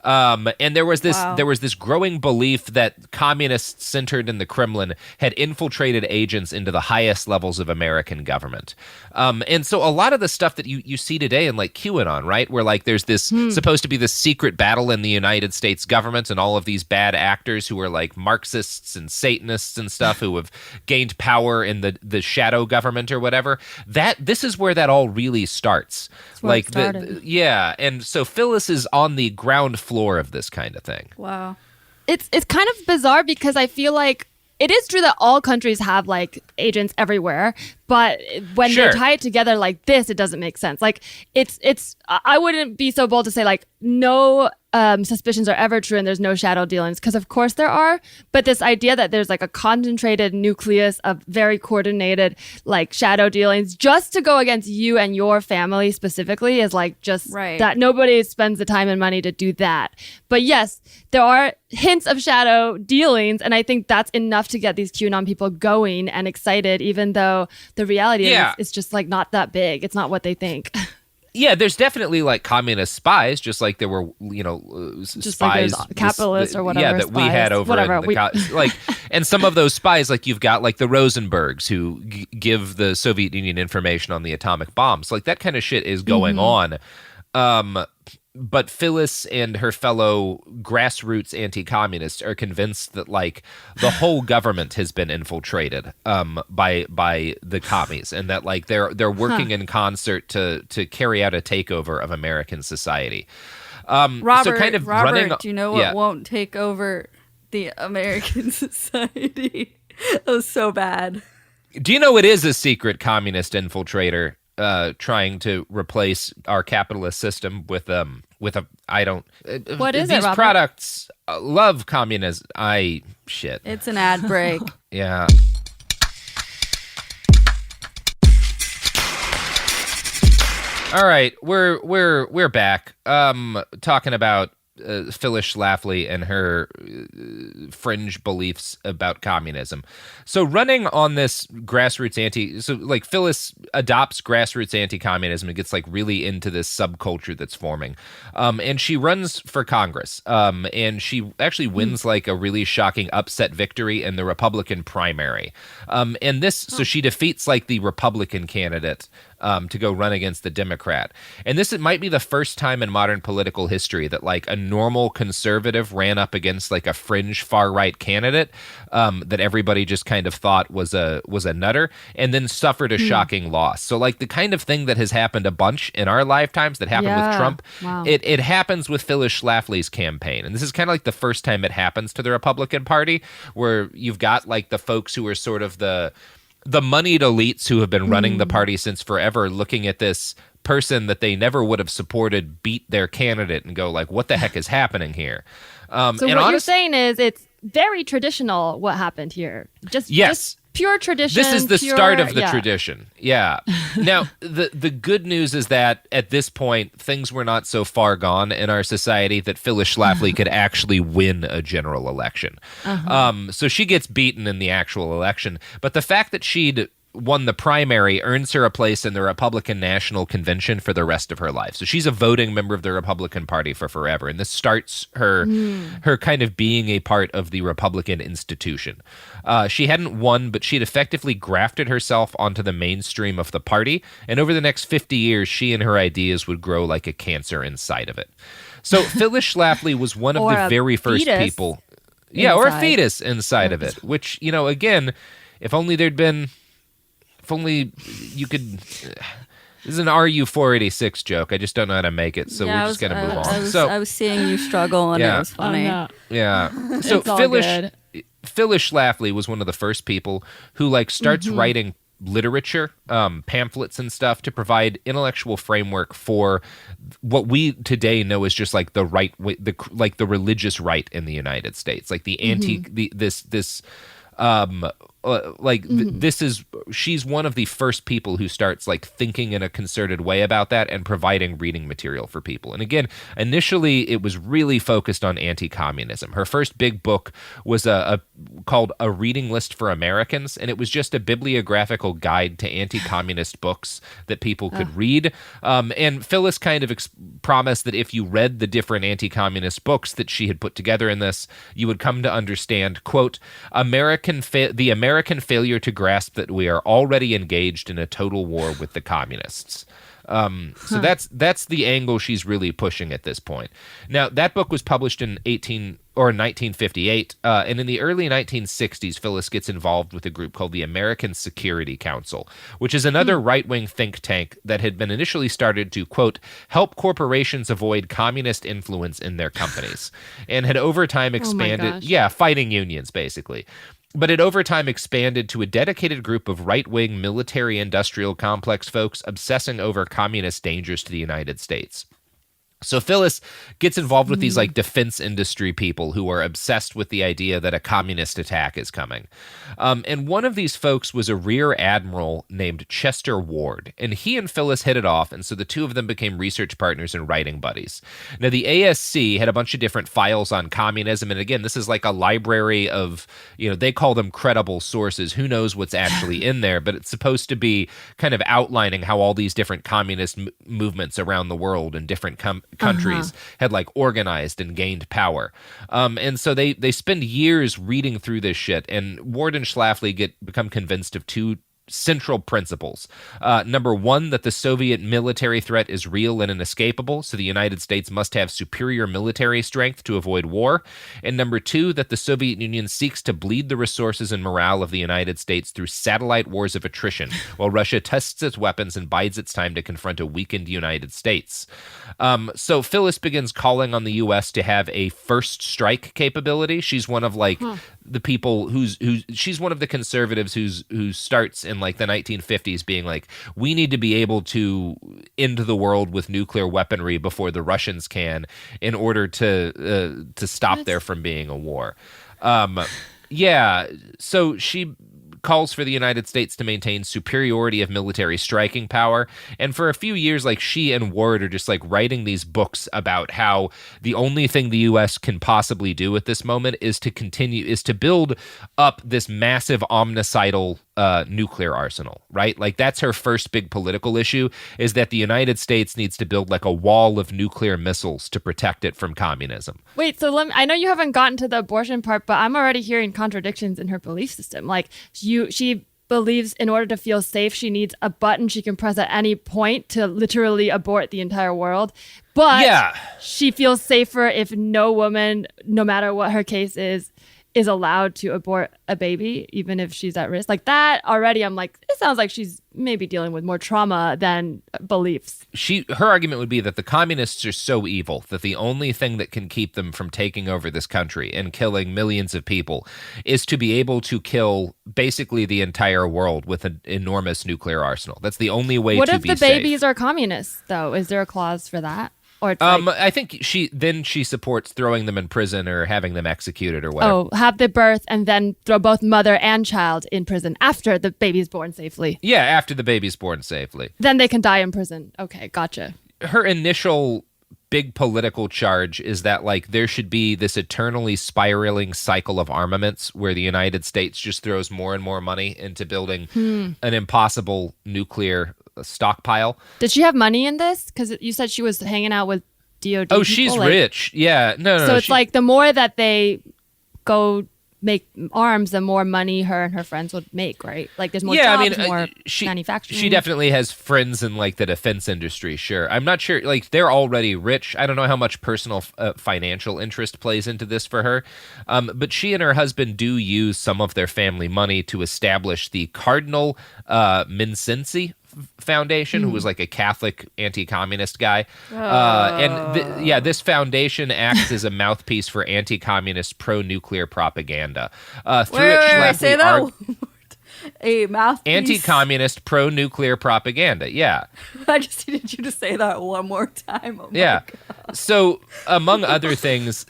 And there was this growing belief that communists centered in the Kremlin had infiltrated agents into the highest levels of American government. And so a lot of the stuff that you see today in like QAnon, right, where like there's this supposed to be this secret battle in the United States government and all of these bad actors who are like Marxists and Satanists and stuff who have gained power in the shadow government or whatever. This is where that all really starts. Like and so Phyllis is on the ground floor of this kind of thing.
Wow.
It's kind of bizarre because I feel like it is true that all countries have like agents everywhere, but when they tie it together like this, it doesn't make sense. Like I wouldn't be so bold to say like no suspicions are ever true and there's no shadow dealings, because of course there are, but this idea that there's like a concentrated nucleus of very coordinated like shadow dealings just to go against you and your family specifically is like just that nobody spends the time and money to do that. But yes, there are hints of shadow dealings, and I think that's enough to get these QAnon people going and excited, even though the reality is it's just like not that big. It's not what they think.
Yeah, there's definitely like communist spies, just like there were,
just
spies,
like capitalists or whatever.
Yeah, that we had over like, and some of those spies, like you've got like the Rosenbergs who give the Soviet Union information on the atomic bombs. Like that kind of shit is going on. But Phyllis and her fellow grassroots anti-communists are convinced that like the whole government has been infiltrated by the commies, and that like they're working in concert to carry out a takeover of American society.
Robert,
so kind of
Robert, do you know what won't take over the American society? That was so bad.
Do you know it is a secret communist infiltrator? Trying to replace our capitalist system with a I don't.
What is
these
it, Robert?
Products love communism. Shit.
It's an ad break.
Yeah. All right, we're back. Talking about Phyllis Schlafly and her fringe beliefs about communism. So running on this grassroots Phyllis adopts grassroots anti-communism and gets like really into this subculture that's forming. And she runs for Congress. And she actually wins like a really shocking upset victory in the Republican primary. So she defeats like the Republican candidate to go run against the Democrat. And it might be the first time in modern political history that like a normal conservative ran up against like a fringe far-right candidate that everybody just kind of thought was a nutter, and then suffered a shocking loss. So like the kind of thing that has happened a bunch in our lifetimes that happened with Trump, it happens with Phyllis Schlafly's campaign. And this is kind of like the first time it happens to the Republican Party, where you've got like the folks who are sort of the moneyed elites who have been running the party since forever, looking at this person that they never would have supported beat their candidate and go like, what the heck is happening here?
So what you're saying is it's very traditional what happened here. Just pure tradition.
This is the start of the tradition. Yeah. Now, the good news is that at this point, things were not so far gone in our society that Phyllis Schlafly could actually win a general election. So she gets beaten in the actual election. But the fact that she'd won the primary earns her a place in the Republican National Convention for the rest of her life. So she's a voting member of the Republican Party for forever. And this starts her kind of being a part of the Republican institution. She hadn't won, but she'd effectively grafted herself onto the mainstream of the party. And over the next 50 years, she and her ideas would grow like a cancer inside of it. So Phyllis Schlafly was one of the very first people. Yeah, or a fetus inside of it, which, again, if only you could. This is an RU-486 joke. I just don't know how to make it, so we're just going to move on.
I was seeing you struggle, and it was funny.
No.
Yeah. So Phyllis Schlafly was one of the first people who starts writing literature, pamphlets and stuff to provide intellectual framework for what we today know as just like the right, the religious right in the United States, like the she's one of the first people who starts like thinking in a concerted way about that and providing reading material for people. And again, initially it was really focused on anti-communism. Her first big book was called A Reading List for Americans, and it was just a bibliographical guide to anti-communist books that people could read. And Phyllis kind of promised that if you read the different anti-communist books that she had put together in this, you would come to understand, quote, the American failure to grasp that we are already engaged in a total war with the communists. So that's the angle she's really pushing at this point. Now, that book was published in 1958, and in the early 1960s, Phyllis gets involved with a group called the American Security Council, which is another right-wing think tank that had been initially started to, quote, help corporations avoid communist influence in their companies, and had over time expanded, fighting unions, basically. But it over time expanded to a dedicated group of right-wing military-industrial complex folks obsessing over communist dangers to the United States. So Phyllis gets involved with these like defense industry people who are obsessed with the idea that a communist attack is coming. And one of these folks was a rear admiral named Chester Ward, and he and Phyllis hit it off, and so the two of them became research partners and writing buddies. Now, the ASC had a bunch of different files on communism, and again, this is like a library of, they call them credible sources. Who knows what's actually in there, but it's supposed to be kind of outlining how all these different communist movements around the world and different countries had like organized and gained power. And so they spend years reading through this shit, and Ward and Schlafly become convinced of two central principles. Number one, that the Soviet military threat is real and inescapable, so the United States must have superior military strength to avoid war. And number two, that the Soviet Union seeks to bleed the resources and morale of the United States through satellite wars of attrition, while Russia tests its weapons and bides its time to confront a weakened United States. So Phyllis begins calling on the U.S. to have a first strike capability. She's one of the people she's one of the conservatives who starts in like the 1950s being like, we need to be able to end the world with nuclear weaponry before the Russians can, in order to stop there from being a war. So she calls for the United States to maintain superiority of military striking power. And for a few years, like, she and Ward are just like writing these books about how the only thing the U.S. can possibly do at this moment is to build up this massive omnicidal nuclear arsenal, right? Like, that's her first big political issue, is that the United States needs to build like a wall of nuclear missiles to protect it from communism.
Wait, so I know you haven't gotten to the abortion part, but I'm already hearing contradictions in her belief system. Like, she believes in order to feel safe, she needs a button she can press at any point to literally abort the entire world. But she feels safer if no woman, no matter what her case is allowed to abort a baby, even if she's at risk. Like, that already, I'm like, it sounds like she's maybe dealing with more trauma than beliefs.
Her argument would be that the communists are so evil that the only thing that can keep them from taking over this country and killing millions of people is to be able to kill basically the entire world with an enormous nuclear arsenal. That's the only way to be safe.
What if the babies are communists, though? Is there a clause for that? Or it's
I think she supports throwing them in prison or having them executed or whatever.
Oh, have the birth and then throw both mother and child in prison after the baby's born safely.
Yeah, after the baby's born safely.
Then they can die in prison. Okay, gotcha.
Her initial big political charge is that, like, there should be this eternally spiraling cycle of armaments where the United States just throws more and more money into building an impossible nuclear stockpile.
Did she have money in this? Because you said she was hanging out with DOD
Oh,
people,
she's rich. Yeah. No.
So it's like the more that they go make arms, the more money her and her friends would make, right? Like, there's more jobs, more manufacturing.
She definitely has friends in like the defense industry, sure. I'm not sure, like, they're already rich. I don't know how much personal financial interest plays into this for her. But she and her husband do use some of their family money to establish the Cardinal Mincensi Foundation, who was like a Catholic anti-communist guy. This foundation acts as a mouthpiece for anti-communist pro-nuclear propaganda.
Wait, say that a mouthpiece?
Anti-communist pro-nuclear propaganda, yeah.
I just needed you to say that one more time. Oh my
yeah.
God.
So, among other things,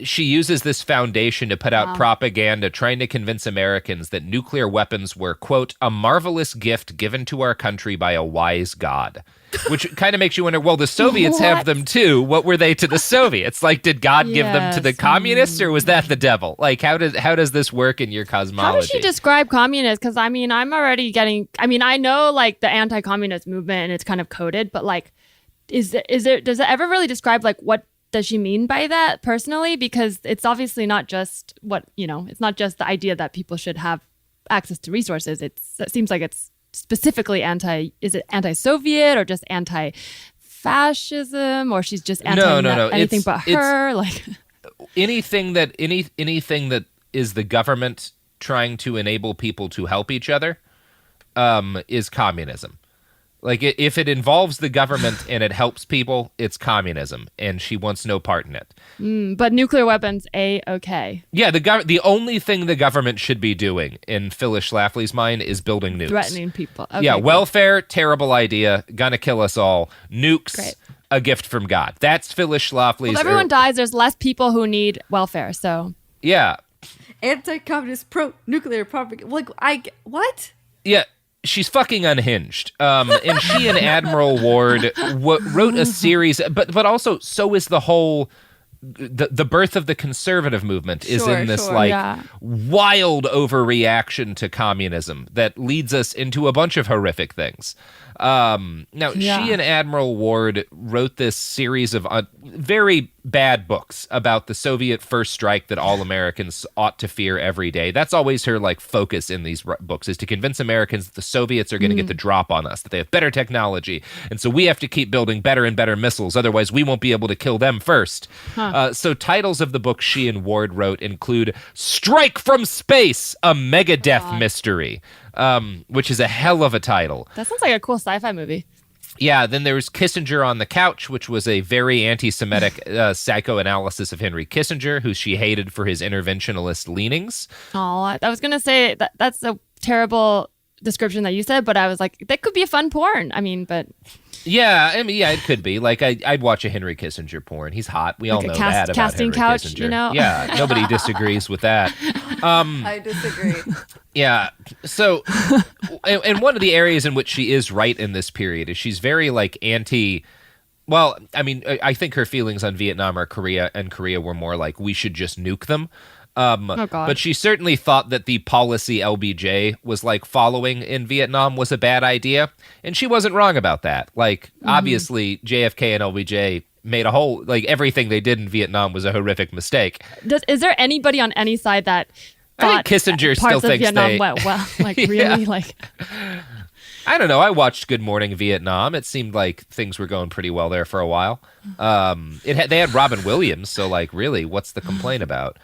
she uses this foundation to put out propaganda trying to convince Americans that nuclear weapons were, quote, a marvelous gift given to our country by a wise God. Which kind of makes you wonder, well, the Soviets have them too. What were they to the Soviets? Like, did God give them to the communists, or was that the devil? Like, how does this work in your cosmology?
How does she describe communists? Because, I mean, I'm already getting... I mean, I know, like, the anti-communist movement, and it's kind of coded, but, like, does it ever really describe, like, what does she mean by that personally? Because it's obviously not just it's not just the idea that people should have access to resources. It seems like it's specifically anti-Soviet or just anti-fascism, or she's just anything but her? Like
anything that is the government trying to enable people to help each other is communism. Like, if it involves the government and it helps people, it's communism, and she wants no part in it.
But nuclear weapons, okay.
Yeah, the only thing the government should be doing, in Phyllis Schlafly's mind, is building nukes.
Threatening people. Okay,
yeah, welfare, terrible idea, gonna kill us all. Nukes, great. A gift from God. That's Phyllis Schlafly's...
Well, if everyone dies, there's less people who need welfare, so...
Yeah.
Anti-communist, pro-nuclear propaganda. Like, what?
Yeah. She's fucking unhinged. And she and Admiral Ward wrote a series, but also so is the whole... The birth of the conservative movement is in this wild overreaction to communism that leads us into a bunch of horrific things. She and Admiral Ward wrote this series of very bad books about the Soviet first strike that all Americans ought to fear every day. That's always her focus in these books, is to convince Americans that the Soviets are going to get the drop on us, that they have better technology, and so we have to keep building better and better missiles, otherwise we won't be able to kill them first. So titles of the books she and Ward wrote include Strike from Space, a Megadeth Mystery, which is a hell of a title.
That sounds like a cool sci-fi movie.
Yeah, then there was Kissinger on the Couch, which was a very anti-Semitic psychoanalysis of Henry Kissinger, who she hated for his interventionist leanings.
Oh, I was going to say that's a terrible description that you said, but I was like, that could be a fun porn. I mean, but...
Yeah, it could be. Like, I'd watch a Henry Kissinger porn. He's hot. We all know that about
casting
Henry
couch,
Kissinger.
You know?
Yeah, nobody disagrees with that.
I disagree.
Yeah. So, and one of the areas in which she is right in this period is she's very anti. Well, I mean, I think her feelings on Vietnam or Korea were more like we should just nuke them. But she certainly thought that the policy LBJ was following in Vietnam was a bad idea, and she wasn't wrong about that. Obviously, JFK and LBJ made a whole everything they did in Vietnam was a horrific mistake.
Is there anybody on any side that
I think Kissinger still thinks
Vietnam went well? Really?
I don't know. I watched Good Morning Vietnam. It seemed like things were going pretty well there for a while. They had Robin Williams, so really, what's the complaint about?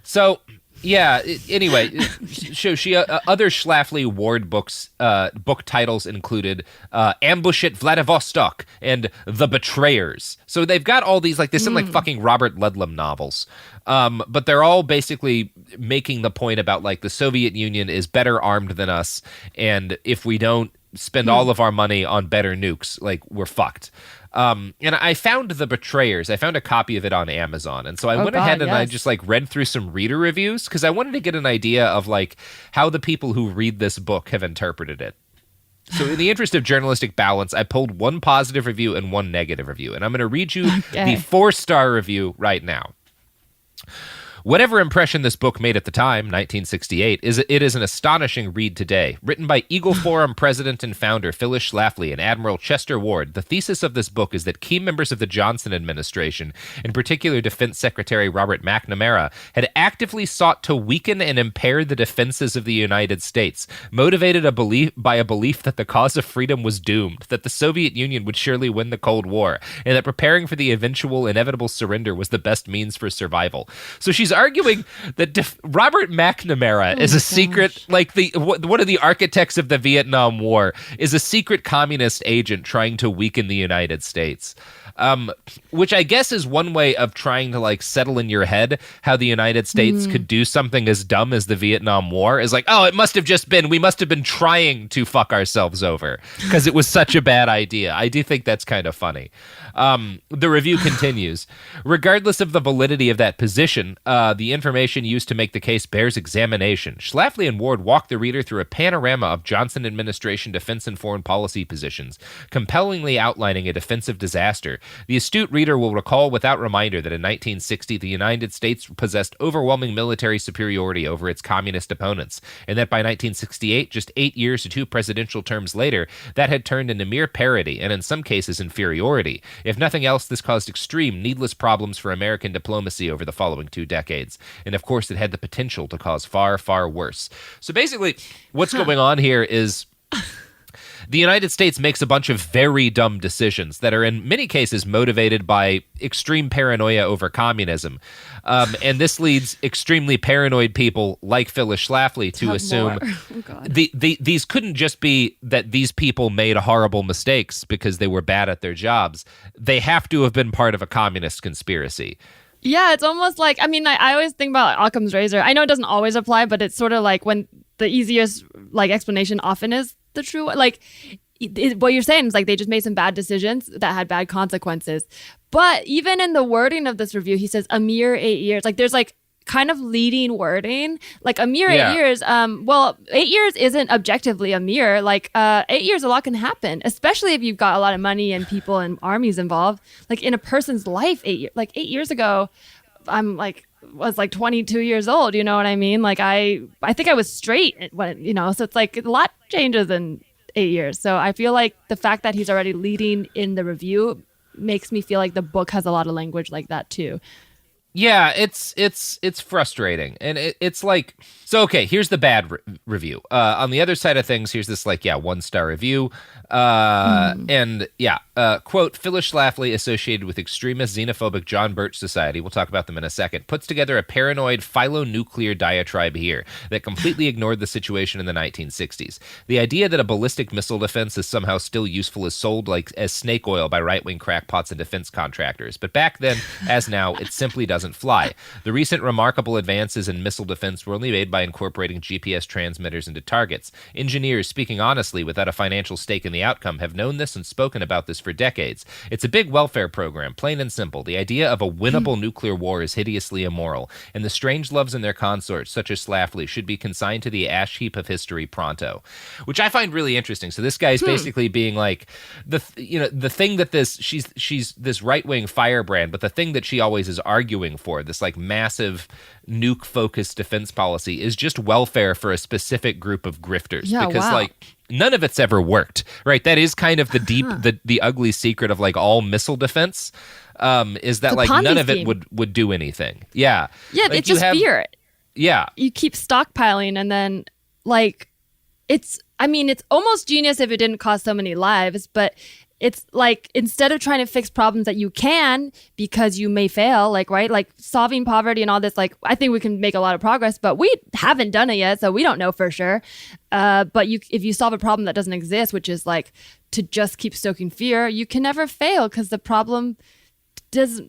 So, yeah, anyway, she other Schlafly Ward books, book titles included Ambush at Vladivostok and The Betrayers. So they've got all these, they sound like fucking Robert Ludlum novels. But they're all basically making the point about, the Soviet Union is better armed than us, and if we don't spend all of our money on better nukes, we're fucked. And I found The Betrayers. I found a copy of it on Amazon. And so I went ahead and I just read through some reader reviews because I wanted to get an idea of how the people who read this book have interpreted it. So in the interest of journalistic balance, I pulled one positive review and one negative review. And I'm going to read you the 4-star review right now. Whatever impression this book made at the time, 1968, it is an astonishing read today. Written by Eagle Forum president and founder Phyllis Schlafly and Admiral Chester Ward, the thesis of this book is that key members of the Johnson administration, in particular Defense Secretary Robert McNamara, had actively sought to weaken and impair the defenses of the United States, motivated by a belief that the cause of freedom was doomed, that the Soviet Union would surely win the Cold War, and that preparing for the eventual inevitable surrender was the best means for survival. So she's She's arguing that Robert McNamara is a secret, like one of the architects of the Vietnam War, is a secret communist agent trying to weaken the United States. Which I guess is one way of trying to like settle in your head how the United States could do something as dumb as the Vietnam War, is like, oh, we must have been trying to fuck ourselves over because it was such a bad idea. I do think that's kind of funny. The review continues. Regardless of the validity of that position, the information used to make the case bears examination. Schlafly and Ward walk the reader through a panorama of Johnson administration defense and foreign policy positions, compellingly outlining a defensive disaster. The astute reader will recall without reminder that in 1960, the United States possessed overwhelming military superiority over its communist opponents, and that by 1968, just 8 years to 2 presidential terms later, that had turned into mere parity and in some cases inferiority. If nothing else, this caused extreme, needless problems for American diplomacy over the following 2 decades. And of course, it had the potential to cause far, far worse. So basically, what's going on here is the United States makes a bunch of very dumb decisions that are in many cases motivated by extreme paranoia over communism. And this leads extremely paranoid people like Phyllis Schlafly to assume these couldn't just be that these people made horrible mistakes because they were bad at their jobs. They have to have been part of a communist conspiracy.
Yeah, it's almost like, I mean, I always think about Occam's razor. I know it doesn't always apply, but it's sort of like when the easiest like explanation often is the true one. Like what you're saying is like they just made some bad decisions that had bad consequences. But even in the wording of this review, he says a mere 8 years. Like there's like kind of leading wording, like a mere 8 years. Well, 8 years isn't objectively a mere. Like 8 years, a lot can happen, especially if you've got a lot of money and people and armies involved. Like in a person's life, 8 years. Like 8 years ago, was like 22 years old. You know what I mean? Like I think I was straight when, you know, so it's like a lot changes in 8 years. So I feel like the fact that he's already leading in the review makes me feel like the book has a lot of language like that too.
Yeah, it's frustrating. And it's like, so, okay, here's the bad review. On the other side of things, here's this like, 1-star review. And quote, Phyllis Schlafly, associated with extremist xenophobic John Birch Society, we'll talk about them in a second, puts together a paranoid philo-nuclear diatribe here that completely ignored the situation in the 1960s. The idea that a ballistic missile defense is somehow still useful is sold like as snake oil by right-wing crackpots and defense contractors. But back then, as now, it simply doesn't fly. The recent remarkable advances in missile defense were only made by incorporating GPS transmitters into targets. Engineers, speaking honestly without a financial stake in the outcome, have known this and spoken about this for decades. It's a big welfare program, plain and simple. The idea of a winnable nuclear war is hideously immoral, and the Strangeloves and their consorts, such as Schlafly, should be consigned to the ash heap of history pronto. Which I find really interesting. So this guy is basically being like, the thing that she's this right-wing firebrand, but the thing that she always is arguing for, this like massive nuke-focused defense policy, is just welfare for a specific group of grifters.
Yeah,
because
wow.
like none of it's ever worked, right? That is kind of the deep, the ugly secret of like all missile defense, is that like none of it would do anything. Yeah.
Yeah,
like,
it's just fear.
Yeah.
You keep stockpiling and then like it's almost genius if it didn't cost so many lives, but it's like instead of trying to fix problems that you can because you may fail, like, right, like solving poverty and all this, like I think we can make a lot of progress, but we haven't done it yet, so we don't know for sure. But if you solve a problem that doesn't exist, which is like to just keep stoking fear, you can never fail because the problem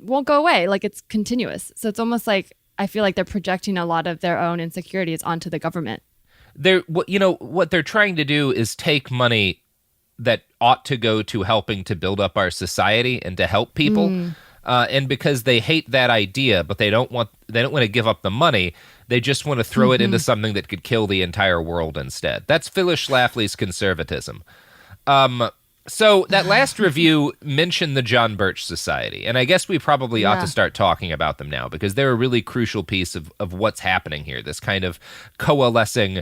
won't go away. Like it's continuous. So it's almost like I feel like they're projecting a lot of their own insecurities onto the government.
What they're trying to do is take money that ought to go to helping to build up our society and to help people. And because they hate that idea, but they don't want to give up the money, they just want to throw it into something that could kill the entire world instead. That's Phyllis Schlafly's conservatism. So that last review mentioned the John Birch Society, and I guess we probably ought to start talking about them now because they're a really crucial piece of what's happening here, this kind of coalescing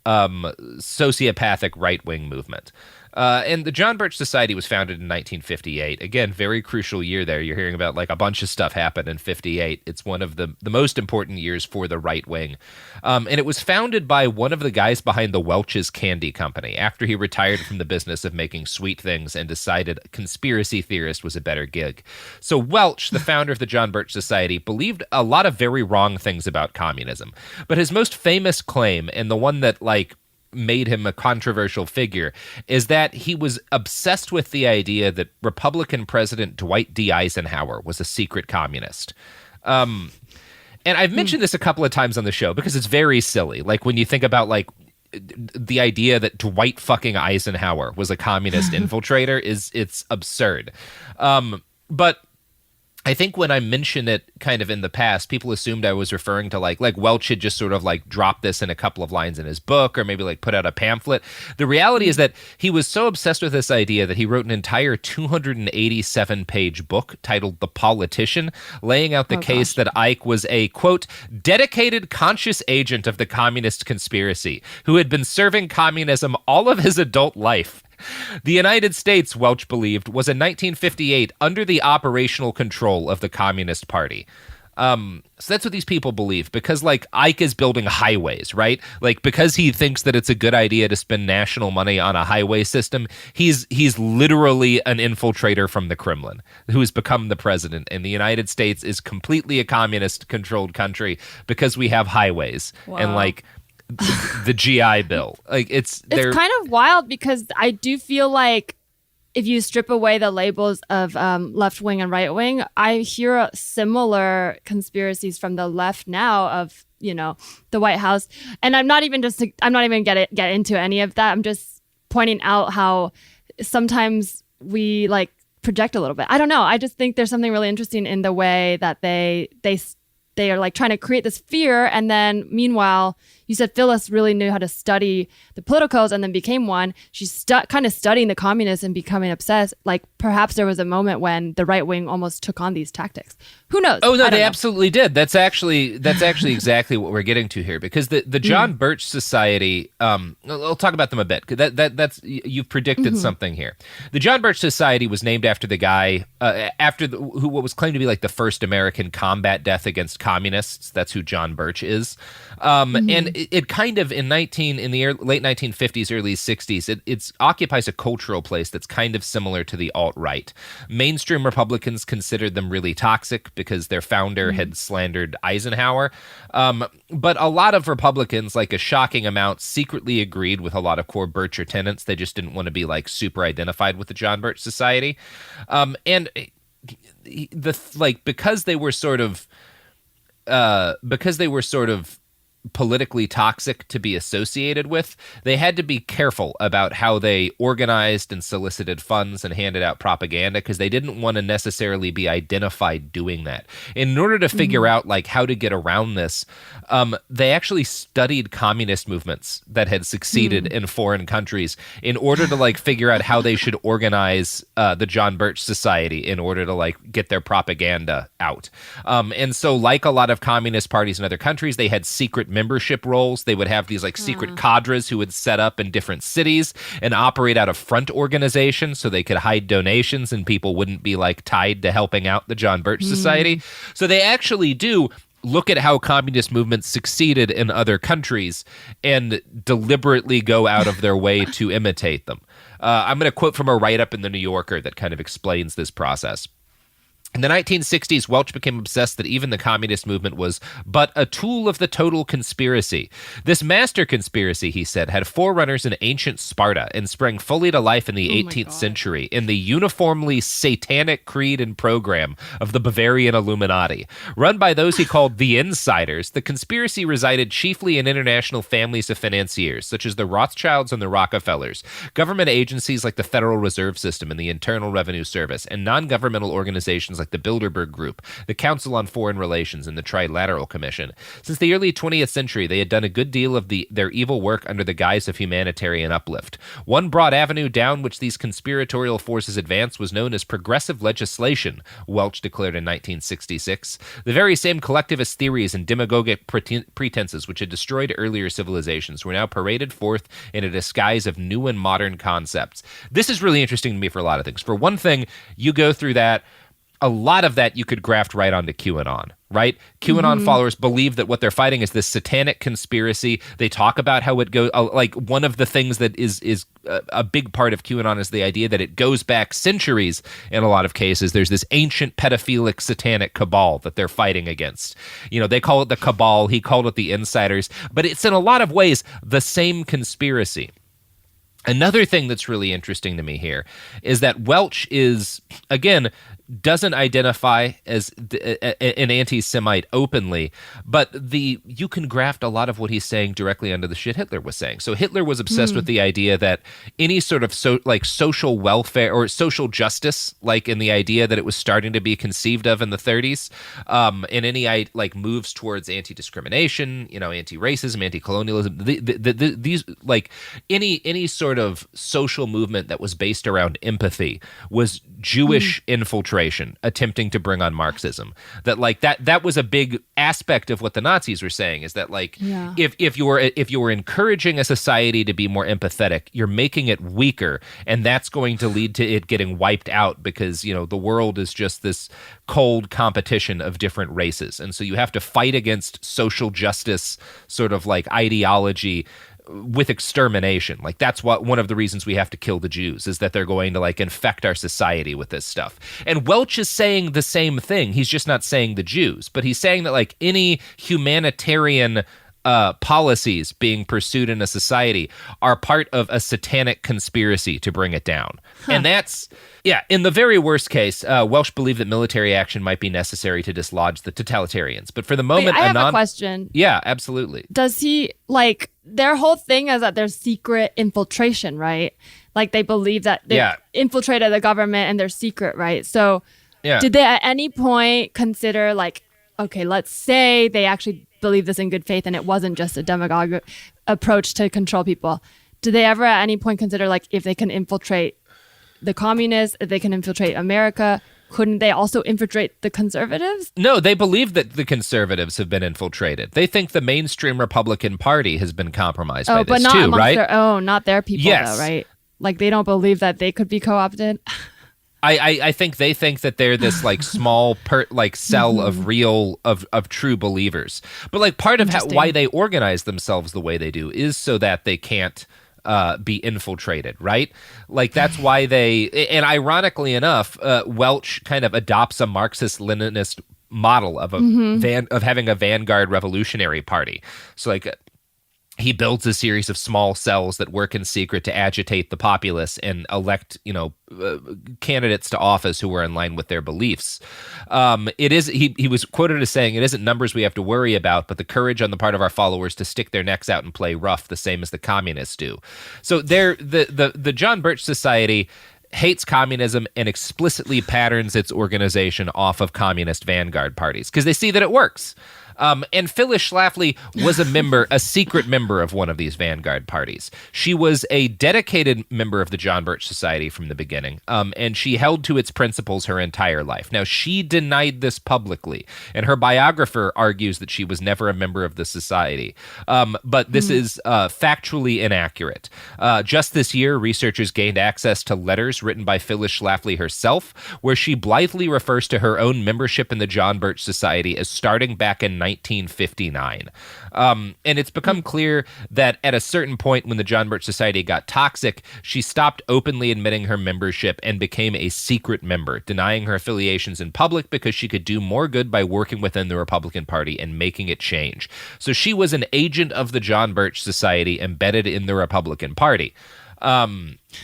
sociopathic right-wing movement. And the John Birch Society was founded in 1958. Again, very crucial year there. You're hearing about like a bunch of stuff happened in 58. It's one of the most important years for the right wing. And it was founded by one of the guys behind the Welch's Candy Company after he retired from the business of making sweet things and decided conspiracy theorist was a better gig. So Welch, the founder of the John Birch Society, believed a lot of very wrong things about communism. But his most famous claim, and the one that like made him a controversial figure, is that he was obsessed with the idea that Republican President Dwight D. Eisenhower was a secret communist. And I've mentioned this a couple of times on the show because it's very silly. Like when you think about like the idea that Dwight fucking Eisenhower was a communist infiltrator it's absurd. But I think when I mentioned it kind of in the past, people assumed I was referring to like Welch had just sort of like dropped this in a couple of lines in his book or maybe like put out a pamphlet. The reality is that he was so obsessed with this idea that he wrote an entire 287-page book titled The Politician, laying out the case that Ike was a, quote, dedicated conscious agent of the communist conspiracy who had been serving communism all of his adult life. The United States, Welch believed, was in 1958 under the operational control of the Communist Party. So that's what these people believe, because like Ike is building highways, right? Like because he thinks that it's a good idea to spend national money on a highway system, he's literally an infiltrator from the Kremlin who has become the president. And the United States is completely a communist controlled country because we have highways and like the GI Bill. Like it's
kind of wild because I do feel like if you strip away the labels of left wing and right wing, I hear similar conspiracies from the left now of, you know, the White House. And I'm not even get into any of that. I'm just pointing out how sometimes we like project a little bit. I don't know. I just think there's something really interesting in the way that they are like trying to create this fear. And then meanwhile, you said Phyllis really knew how to study the politicals and then became one. She's kind of studying the communists and becoming obsessed. Like perhaps there was a moment when the right wing almost took on these tactics. Who knows?
Oh no, they absolutely did. That's actually exactly what we're getting to here, because the John Birch Society. I'll talk about them a bit. That's you've predicted something here. The John Birch Society was named after the guy what was claimed to be like the first American combat death against communists. That's who John Birch is. And it kind of in late 1950s, early 60s, it occupies a cultural place that's kind of similar to the alt-right. Mainstream Republicans considered them really toxic because their founder had slandered Eisenhower. But a lot of Republicans, like a shocking amount, secretly agreed with a lot of core Bircher tenets. They just didn't want to be like super identified with the John Birch Society. And because they were sort of politically toxic to be associated with, they had to be careful about how they organized and solicited funds and handed out propaganda, because they didn't want to necessarily be identified doing that. In order to figure out like how to get around this, they actually studied communist movements that had succeeded in foreign countries in order to like figure out how they should organize the John Birch Society in order to like get their propaganda out. And so like a lot of communist parties in other countries, they had secret membership roles. They would have these like secret cadres who would set up in different cities and operate out of front organizations so they could hide donations and people wouldn't be like tied to helping out the John Birch Society. So they actually do look at how communist movements succeeded in other countries and deliberately go out of their way to imitate them. I'm going to quote from a write-up in The New Yorker that kind of explains this process. In the 1960s, Welch became obsessed that even the communist movement was but a tool of the total conspiracy. This master conspiracy, he said, had forerunners in ancient Sparta and sprang fully to life in the 18th century in the uniformly satanic creed and program of the Bavarian Illuminati. Run by those he called the insiders, the conspiracy resided chiefly in international families of financiers, such as the Rothschilds and the Rockefellers, government agencies like the Federal Reserve System and the Internal Revenue Service, and non-governmental organizations organizations like the Bilderberg Group, the Council on Foreign Relations, and the Trilateral Commission. Since the early 20th century, they had done a good deal of their evil work under the guise of humanitarian uplift. One broad avenue down which these conspiratorial forces advanced was known as progressive legislation, Welch declared in 1966. The very same collectivist theories and demagogic pretenses which had destroyed earlier civilizations were now paraded forth in a disguise of new and modern concepts. This is really interesting to me for a lot of things. For one thing, you go through that, a lot of that you could graft right onto QAnon, right? QAnon followers believe that what they're fighting is this satanic conspiracy. They talk about how it goes, like one of the things that is a big part of QAnon is the idea that it goes back centuries in a lot of cases. There's this ancient pedophilic satanic cabal that they're fighting against. You know, they call it the cabal. He called it the insiders, but it's in a lot of ways the same conspiracy. Another thing that's really interesting to me here is that Welch is, again, doesn't identify as an anti-Semite openly, but you can graft a lot of what he's saying directly onto the shit Hitler was saying. So Hitler was obsessed with the idea that any sort of social welfare or social justice, like in the idea that it was starting to be conceived of in the 30s, and any moves towards anti-discrimination, anti-racism, anti-colonialism, these any sort of social movement that was based around empathy was Jewish infiltration attempting to bring on Marxism. That was a big aspect of what the Nazis were saying, is that if you're encouraging a society to be more empathetic, you're making it weaker, and that's going to lead to it getting wiped out because the world is just this cold competition of different races, and so you have to fight against social justice sort of ideology with extermination. That's one of the reasons we have to kill the Jews, is that they're going to infect our society with this stuff. And Welch is saying the same thing. He's just not saying the Jews, but he's saying that any humanitarian policies being pursued in a society are part of a satanic conspiracy to bring it down. And that's, in the very worst case, Welch believed that military action might be necessary to dislodge the totalitarians. But for the moment,
I have a question.
Yeah, absolutely.
Does he, their whole thing is that there's secret infiltration, right? They believe that they infiltrated the government and they're secret, right? So did they at any point consider okay, let's say they actually believe this in good faith and it wasn't just a demagogic approach to control people. Did they ever at any point consider if they can infiltrate the communists, if they can infiltrate America, couldn't they also infiltrate the conservatives? No,
they believe that the conservatives have been infiltrated. They think the mainstream Republican Party has been compromised by this too, right?
Not their people though, right? They don't believe that they could be co-opted.
I think they think that they're this small cell of real of true believers. But part of why they organize themselves the way they do is so that they can't be infiltrated, right? That's why they, and ironically enough, Welch kind of adopts a Marxist-Leninist model of of having a vanguard revolutionary party. So he builds a series of small cells that work in secret to agitate the populace and elect, candidates to office who are in line with their beliefs. He was quoted as saying, "It isn't numbers we have to worry about, but the courage on the part of our followers to stick their necks out and play rough, the same as the communists do." So the John Birch Society hates communism and explicitly patterns its organization off of communist vanguard parties because they see that it works. And Phyllis Schlafly was a secret member of one of these vanguard parties. She was a dedicated member of the John Birch Society from the beginning, and she held to its principles her entire life. Now, she denied this publicly, and her biographer argues that she was never a member of the society. But this is factually inaccurate. Just this year, researchers gained access to letters written by Phyllis Schlafly herself, where she blithely refers to her own membership in the John Birch Society as starting back in 1959. And it's become clear that at a certain point when the John Birch Society got toxic, she stopped openly admitting her membership and became a secret member, denying her affiliations in public because she could do more good by working within the Republican Party and making it change. So she was an agent of the John Birch Society embedded in the Republican Party.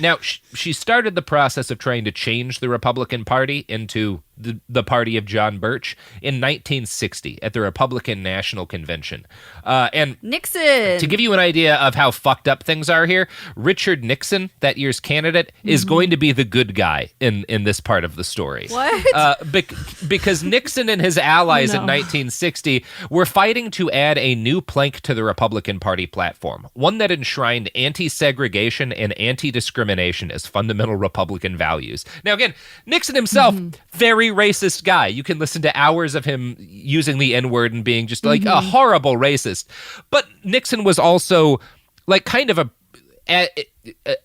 Now, she started the process of trying to change the Republican Party into the party of John Birch in 1960 at the Republican National Convention. And
Nixon!
To give you an idea of how fucked up things are here, Richard Nixon, that year's candidate, is going to be the good guy in this part of the story.
What?
Because Nixon and his allies in 1960 were fighting to add a new plank to the Republican Party platform, one that enshrined anti-segregation and anti-discrimination as fundamental Republican values. Now, again, Nixon himself, very racist guy. You can listen to hours of him using the N-word and being just like a horrible racist. But Nixon was also like kind of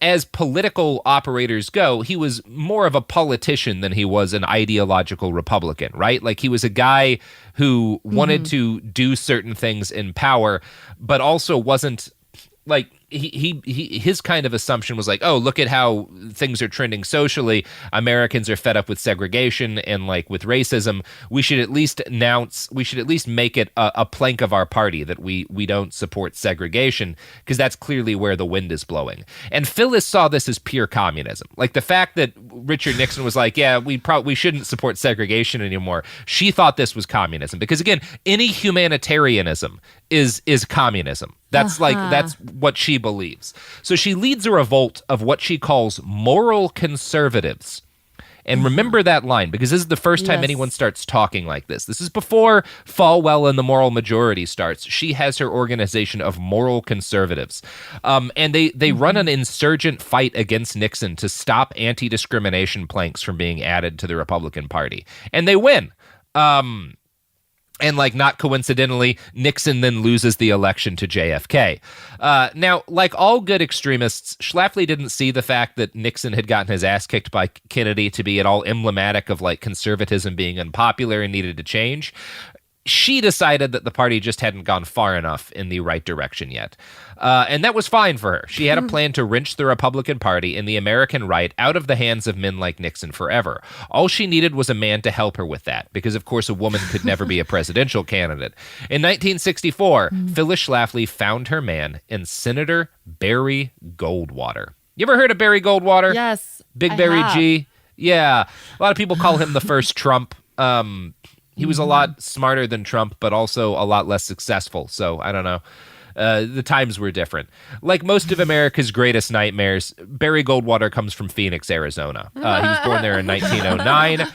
as political operators go, he was more of a politician than he was an ideological Republican, right? Like he was a guy who wanted to do certain things in power, but also wasn't like his kind of assumption was like, oh, look at how things are trending socially. Americans are fed up with segregation and like with racism. We should at least make it a plank of our party that we don't support segregation, because that's clearly where the wind is blowing. And Phyllis saw this as pure communism. Like the fact that Richard Nixon was like, yeah, we shouldn't support segregation anymore. She thought this was communism, because again, any humanitarianism is communism. That's that's what she believes. So she leads a revolt of what she calls moral conservatives. And remember that line, because this is the first time anyone starts talking like this. This is before Falwell and the Moral Majority starts. She has her organization of moral conservatives. And they run an insurgent fight against Nixon to stop anti-discrimination planks from being added to the Republican Party. And they win. And like not coincidentally, Nixon then loses the election to JFK. Now, like all good extremists, Schlafly didn't see the fact that Nixon had gotten his ass kicked by Kennedy to be at all emblematic of like conservatism being unpopular and needed to change. She decided that the party just hadn't gone far enough in the right direction yet. And that was fine for her. She had a plan to wrench the Republican Party and the American right out of the hands of men like Nixon forever. All she needed was a man to help her with that, because, of course, a woman could never be a presidential candidate. In 1964, Phyllis Schlafly found her man in Senator Barry Goldwater. You ever heard of Barry Goldwater?
Yes.
Big Barry G? Yeah. A lot of people call him the first Trump. He was a lot smarter than Trump, but also a lot less successful. So I don't know. The times were different. Like most of America's greatest nightmares, Barry Goldwater comes from Phoenix, Arizona. He was born there in 1909.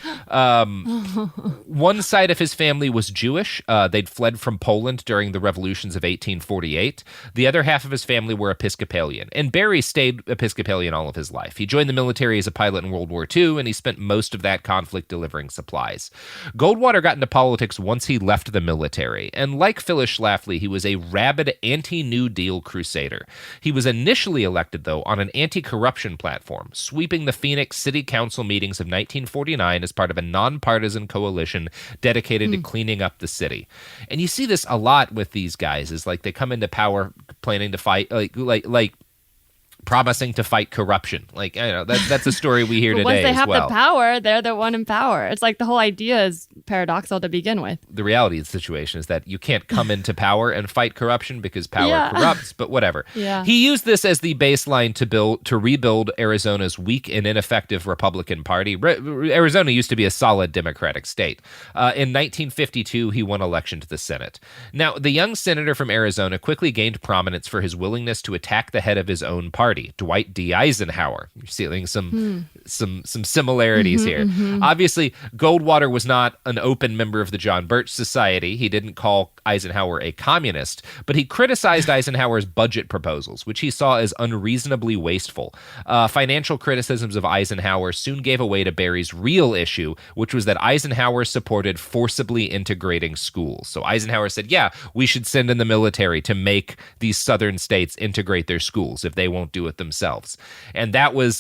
One side of his family was Jewish. They'd fled from Poland during the revolutions of 1848. The other half of his family were Episcopalian. And Barry stayed Episcopalian all of his life. He joined the military as a pilot in World War II, and he spent most of that conflict delivering supplies. Goldwater got into politics once he left the military. And like Phyllis Schlafly, he was a rabid anti-New Deal crusader. He was initially elected, though, on an anti-corruption platform, sweeping the Phoenix City Council meetings of 1949 as part of a nonpartisan coalition dedicated to cleaning up the city. And you see this a lot with these guys, is like they come into power planning to fight, like promising to fight corruption. Like, I don't know, that's a story we hear
But
today
once they
as
have
well.
the power, they're the one in power. It's like the whole idea is paradoxical to begin with.
The reality of the situation is that you can't come into power and fight corruption because power corrupts, but whatever.
Yeah.
He used this as the baseline to rebuild Arizona's weak and ineffective Republican Party. Arizona used to be a solid Democratic state. In 1952, he won election to the Senate. Now, the young senator from Arizona quickly gained prominence for his willingness to attack the head of his own party, Dwight D. Eisenhower. You're seeing some similarities here. Obviously, Goldwater was not an open member of the John Birch Society. He didn't call Eisenhower a communist, but he criticized Eisenhower's budget proposals, which he saw as unreasonably wasteful. Financial criticisms of Eisenhower soon gave away to Barry's real issue, which was that Eisenhower supported forcibly integrating schools. So Eisenhower said, yeah, we should send in the military to make these southern states integrate their schools if they won't do it themselves. And that was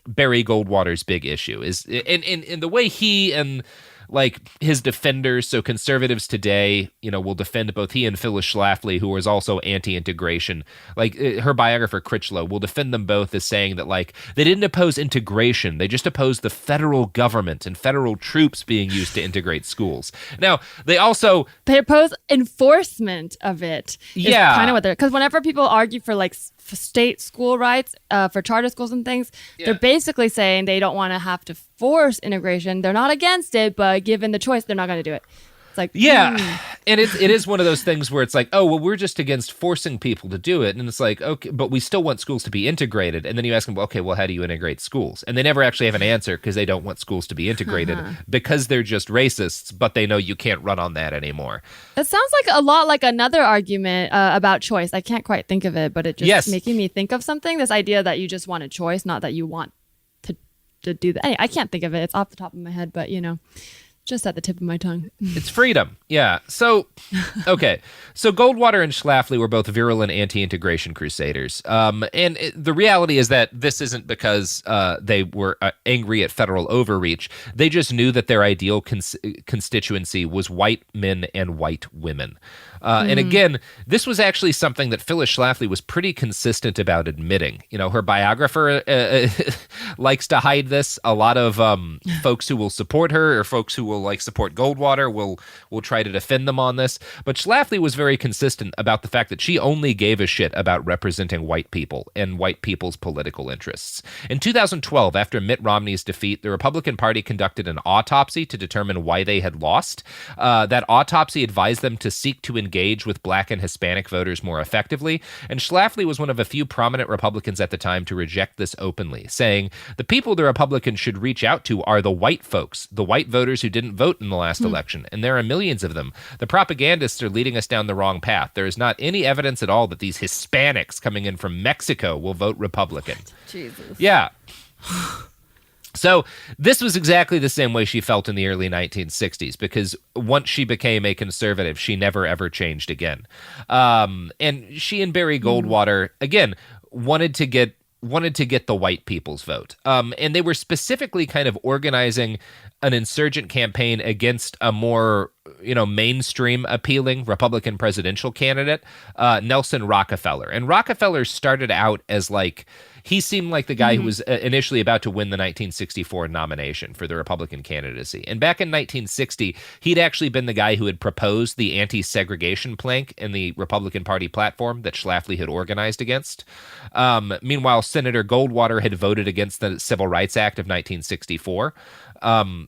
Barry Goldwater's big issue, is in the way he and like his defenders. So conservatives today, will defend both he and Phyllis Schlafly, who was also anti-integration. Like her biographer Critchlow will defend them both as saying that like they didn't oppose integration, they just opposed the federal government and federal troops being used to integrate schools. Now they
oppose enforcement of it.
Yeah,
kind of what they're, because whenever people argue for like state school rights for charter schools and things, they're basically saying they don't want to have to force integration. They're not against it, but given the choice, they're not going to do it. It's like,
and it is one of those things where it's like, oh, well, we're just against forcing people to do it. And it's like, okay, but we still want schools to be integrated. And then you ask them, well, okay, well, how do you integrate schools? And they never actually have an answer because they don't want schools to be integrated because they're just racists, but they know you can't run on that anymore.
It sounds like a lot like another argument about choice. I can't quite think of it, but it just making me think of something, this idea that you just want a choice, not that you want to do that. Anyway, I can't think of it. It's off the top of my head, but just at the tip of my tongue.
It's freedom. Yeah. So, okay. So Goldwater and Schlafly were both virulent anti-integration crusaders. The reality is that this isn't because they were angry at federal overreach. They just knew that their ideal constituency was white men and white women. And again, this was actually something that Phyllis Schlafly was pretty consistent about admitting. Her biographer likes to hide this. A lot of folks who will support her or folks who will support Goldwater will try to defend them on this. But Schlafly was very consistent about the fact that she only gave a shit about representing white people and white people's political interests. In 2012, after Mitt Romney's defeat, the Republican Party conducted an autopsy to determine why they had lost. That autopsy advised them to seek to engage with Black and Hispanic voters more effectively, and Schlafly was one of a few prominent Republicans at the time to reject this openly, saying, the people the Republicans should reach out to are the white folks, the white voters who didn't vote in the last election, and there are millions of them. The propagandists are leading us down the wrong path. There is not any evidence at all that these Hispanics coming in from Mexico will vote Republican.
Jesus.
Yeah. So this was exactly the same way she felt in the early 1960s, because once she became a conservative, she never, ever changed again. And she and Barry Goldwater, again, wanted to get the white people's vote. And they were specifically kind of organizing an insurgent campaign against a more, mainstream appealing Republican presidential candidate, Nelson Rockefeller. And Rockefeller started out as he seemed like the guy who was initially about to win the 1964 nomination for the Republican candidacy. And back in 1960, he'd actually been the guy who had proposed the anti-segregation plank in the Republican Party platform that Schlafly had organized against. Meanwhile, Senator Goldwater had voted against the Civil Rights Act of 1964.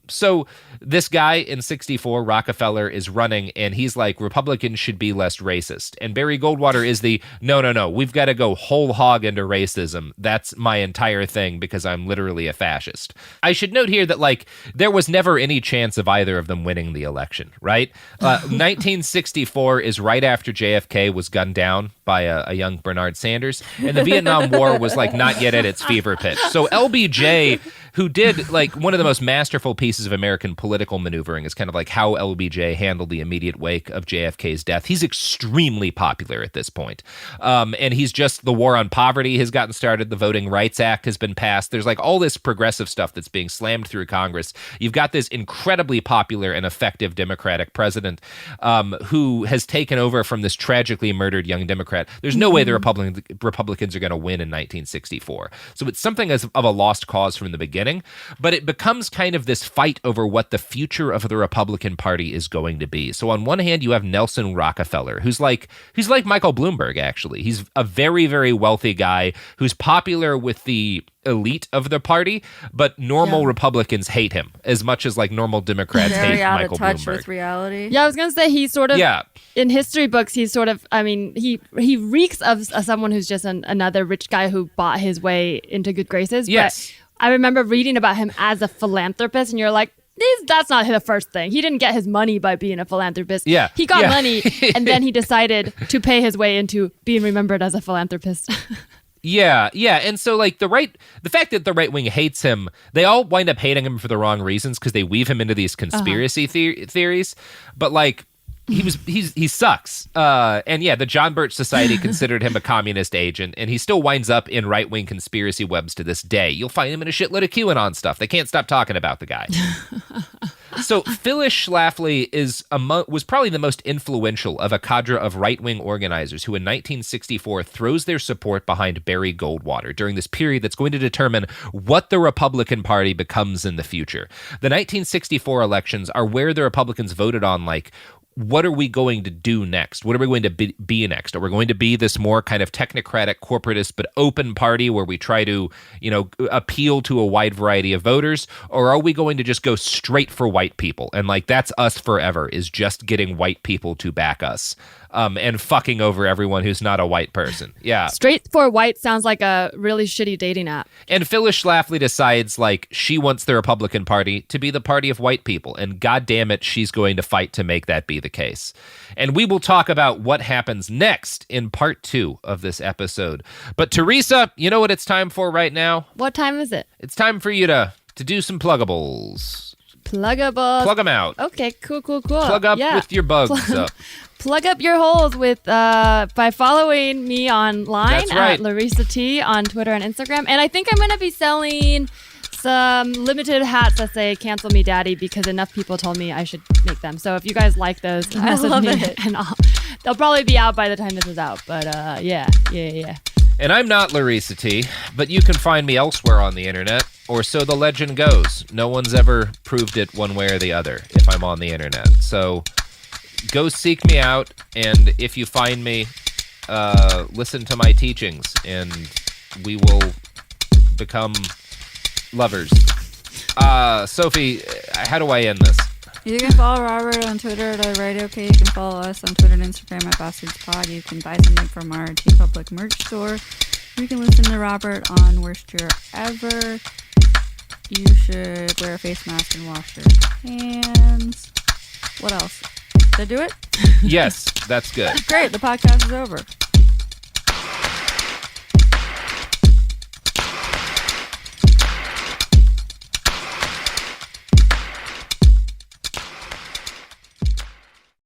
So this guy in 64, Rockefeller, is running, and he's like, Republicans should be less racist. And Barry Goldwater is no, we've got to go whole hog into racism. That's my entire thing because I'm literally a fascist. I should note here that, there was never any chance of either of them winning the election, right? 1964 is right after JFK was gunned down by a young Bernard Sanders, and the Vietnam War was, not yet at its fever pitch. So LBJ, who did, one of the most masterful pieces of American political maneuvering is kind of how LBJ handled the immediate wake of JFK's death. He's extremely popular at this point. And he's just, the war on poverty has gotten started. The Voting Rights Act has been passed. There's all this progressive stuff that's being slammed through Congress. You've got this incredibly popular and effective Democratic president who has taken over from this tragically murdered young Democrat. There's no way the Republicans are going to win in 1964. So it's something of a lost cause from the beginning, but it becomes kind of this fight over what the future of the Republican Party is going to be. So on one hand, you have Nelson Rockefeller, who's like Michael Bloomberg, actually. He's a very, very wealthy guy who's popular with the elite of the party, but normal Republicans hate him as much as normal Democrats hate Michael Bloomberg. Very out of touch
with reality.
Yeah, I was gonna say he's sort of in history books. He's sort of, he reeks of someone who's just another rich guy who bought his way into good graces.
Yes.
But I remember reading about him as a philanthropist, and you're like, that's not the first thing. He didn't get his money by being a philanthropist.
Yeah.
He got money, and then he decided to pay his way into being remembered as a philanthropist.
Yeah. And so the fact that the right wing hates him, they all wind up hating him for the wrong reasons because they weave him into these conspiracy theories. But he sucks. And the John Birch Society considered him a communist agent, and he still winds up in right-wing conspiracy webs to this day. You'll find him in a shitload of QAnon stuff. They can't stop talking about the guy. So Phyllis Schlafly was probably the most influential of a cadre of right-wing organizers who in 1964 throws their support behind Barry Goldwater during this period that's going to determine what the Republican Party becomes in the future. The 1964 elections are where the Republicans voted on, like, what are we going to do next? What are we going to be next? Are we going to be this more kind of technocratic, corporatist, but open party where we try to, appeal to a wide variety of voters? Or are we going to just go straight for white people? And like, that's us forever, is just getting white people to back us. And fucking over everyone who's not a white person. Yeah.
Straight for white sounds like a really shitty dating app.
And Phyllis Schlafly decides, like, she wants the Republican Party to be the party of white people. And God damn it, she's going to fight to make that be the case. And we will talk about what happens next in part 2 of this episode. But Teresa, you know what it's time for right now?
What time is it?
It's time for you to do some pluggables.
Pluggables.
Plug them out.
Okay, cool.
Plug up with your bugs up.
Plug up your holes with by following me online at Larissa T on Twitter and Instagram. And I think I'm going to be selling some limited hats that say "Cancel Me, Daddy" because enough people told me I should make them. So if you guys like those, message me, and they'll probably be out by the time this is out. But yeah.
And I'm not Larissa T, but you can find me elsewhere on the internet, or so the legend goes. No one's ever proved it one way or the other if I'm on the internet. So go seek me out, and if you find me, listen to my teachings, and we will become lovers. Sophie, how do I end this?
You can follow Robert on Twitter at iHeartRadio. Okay, you can follow us on Twitter and Instagram at BastardsPod. You can buy something from our T Public merch store. You can listen to Robert on Worst Year Ever. You should wear a face mask and wash your hands. What else? Did I do it?
Yes, that's good.
Great, the podcast is over.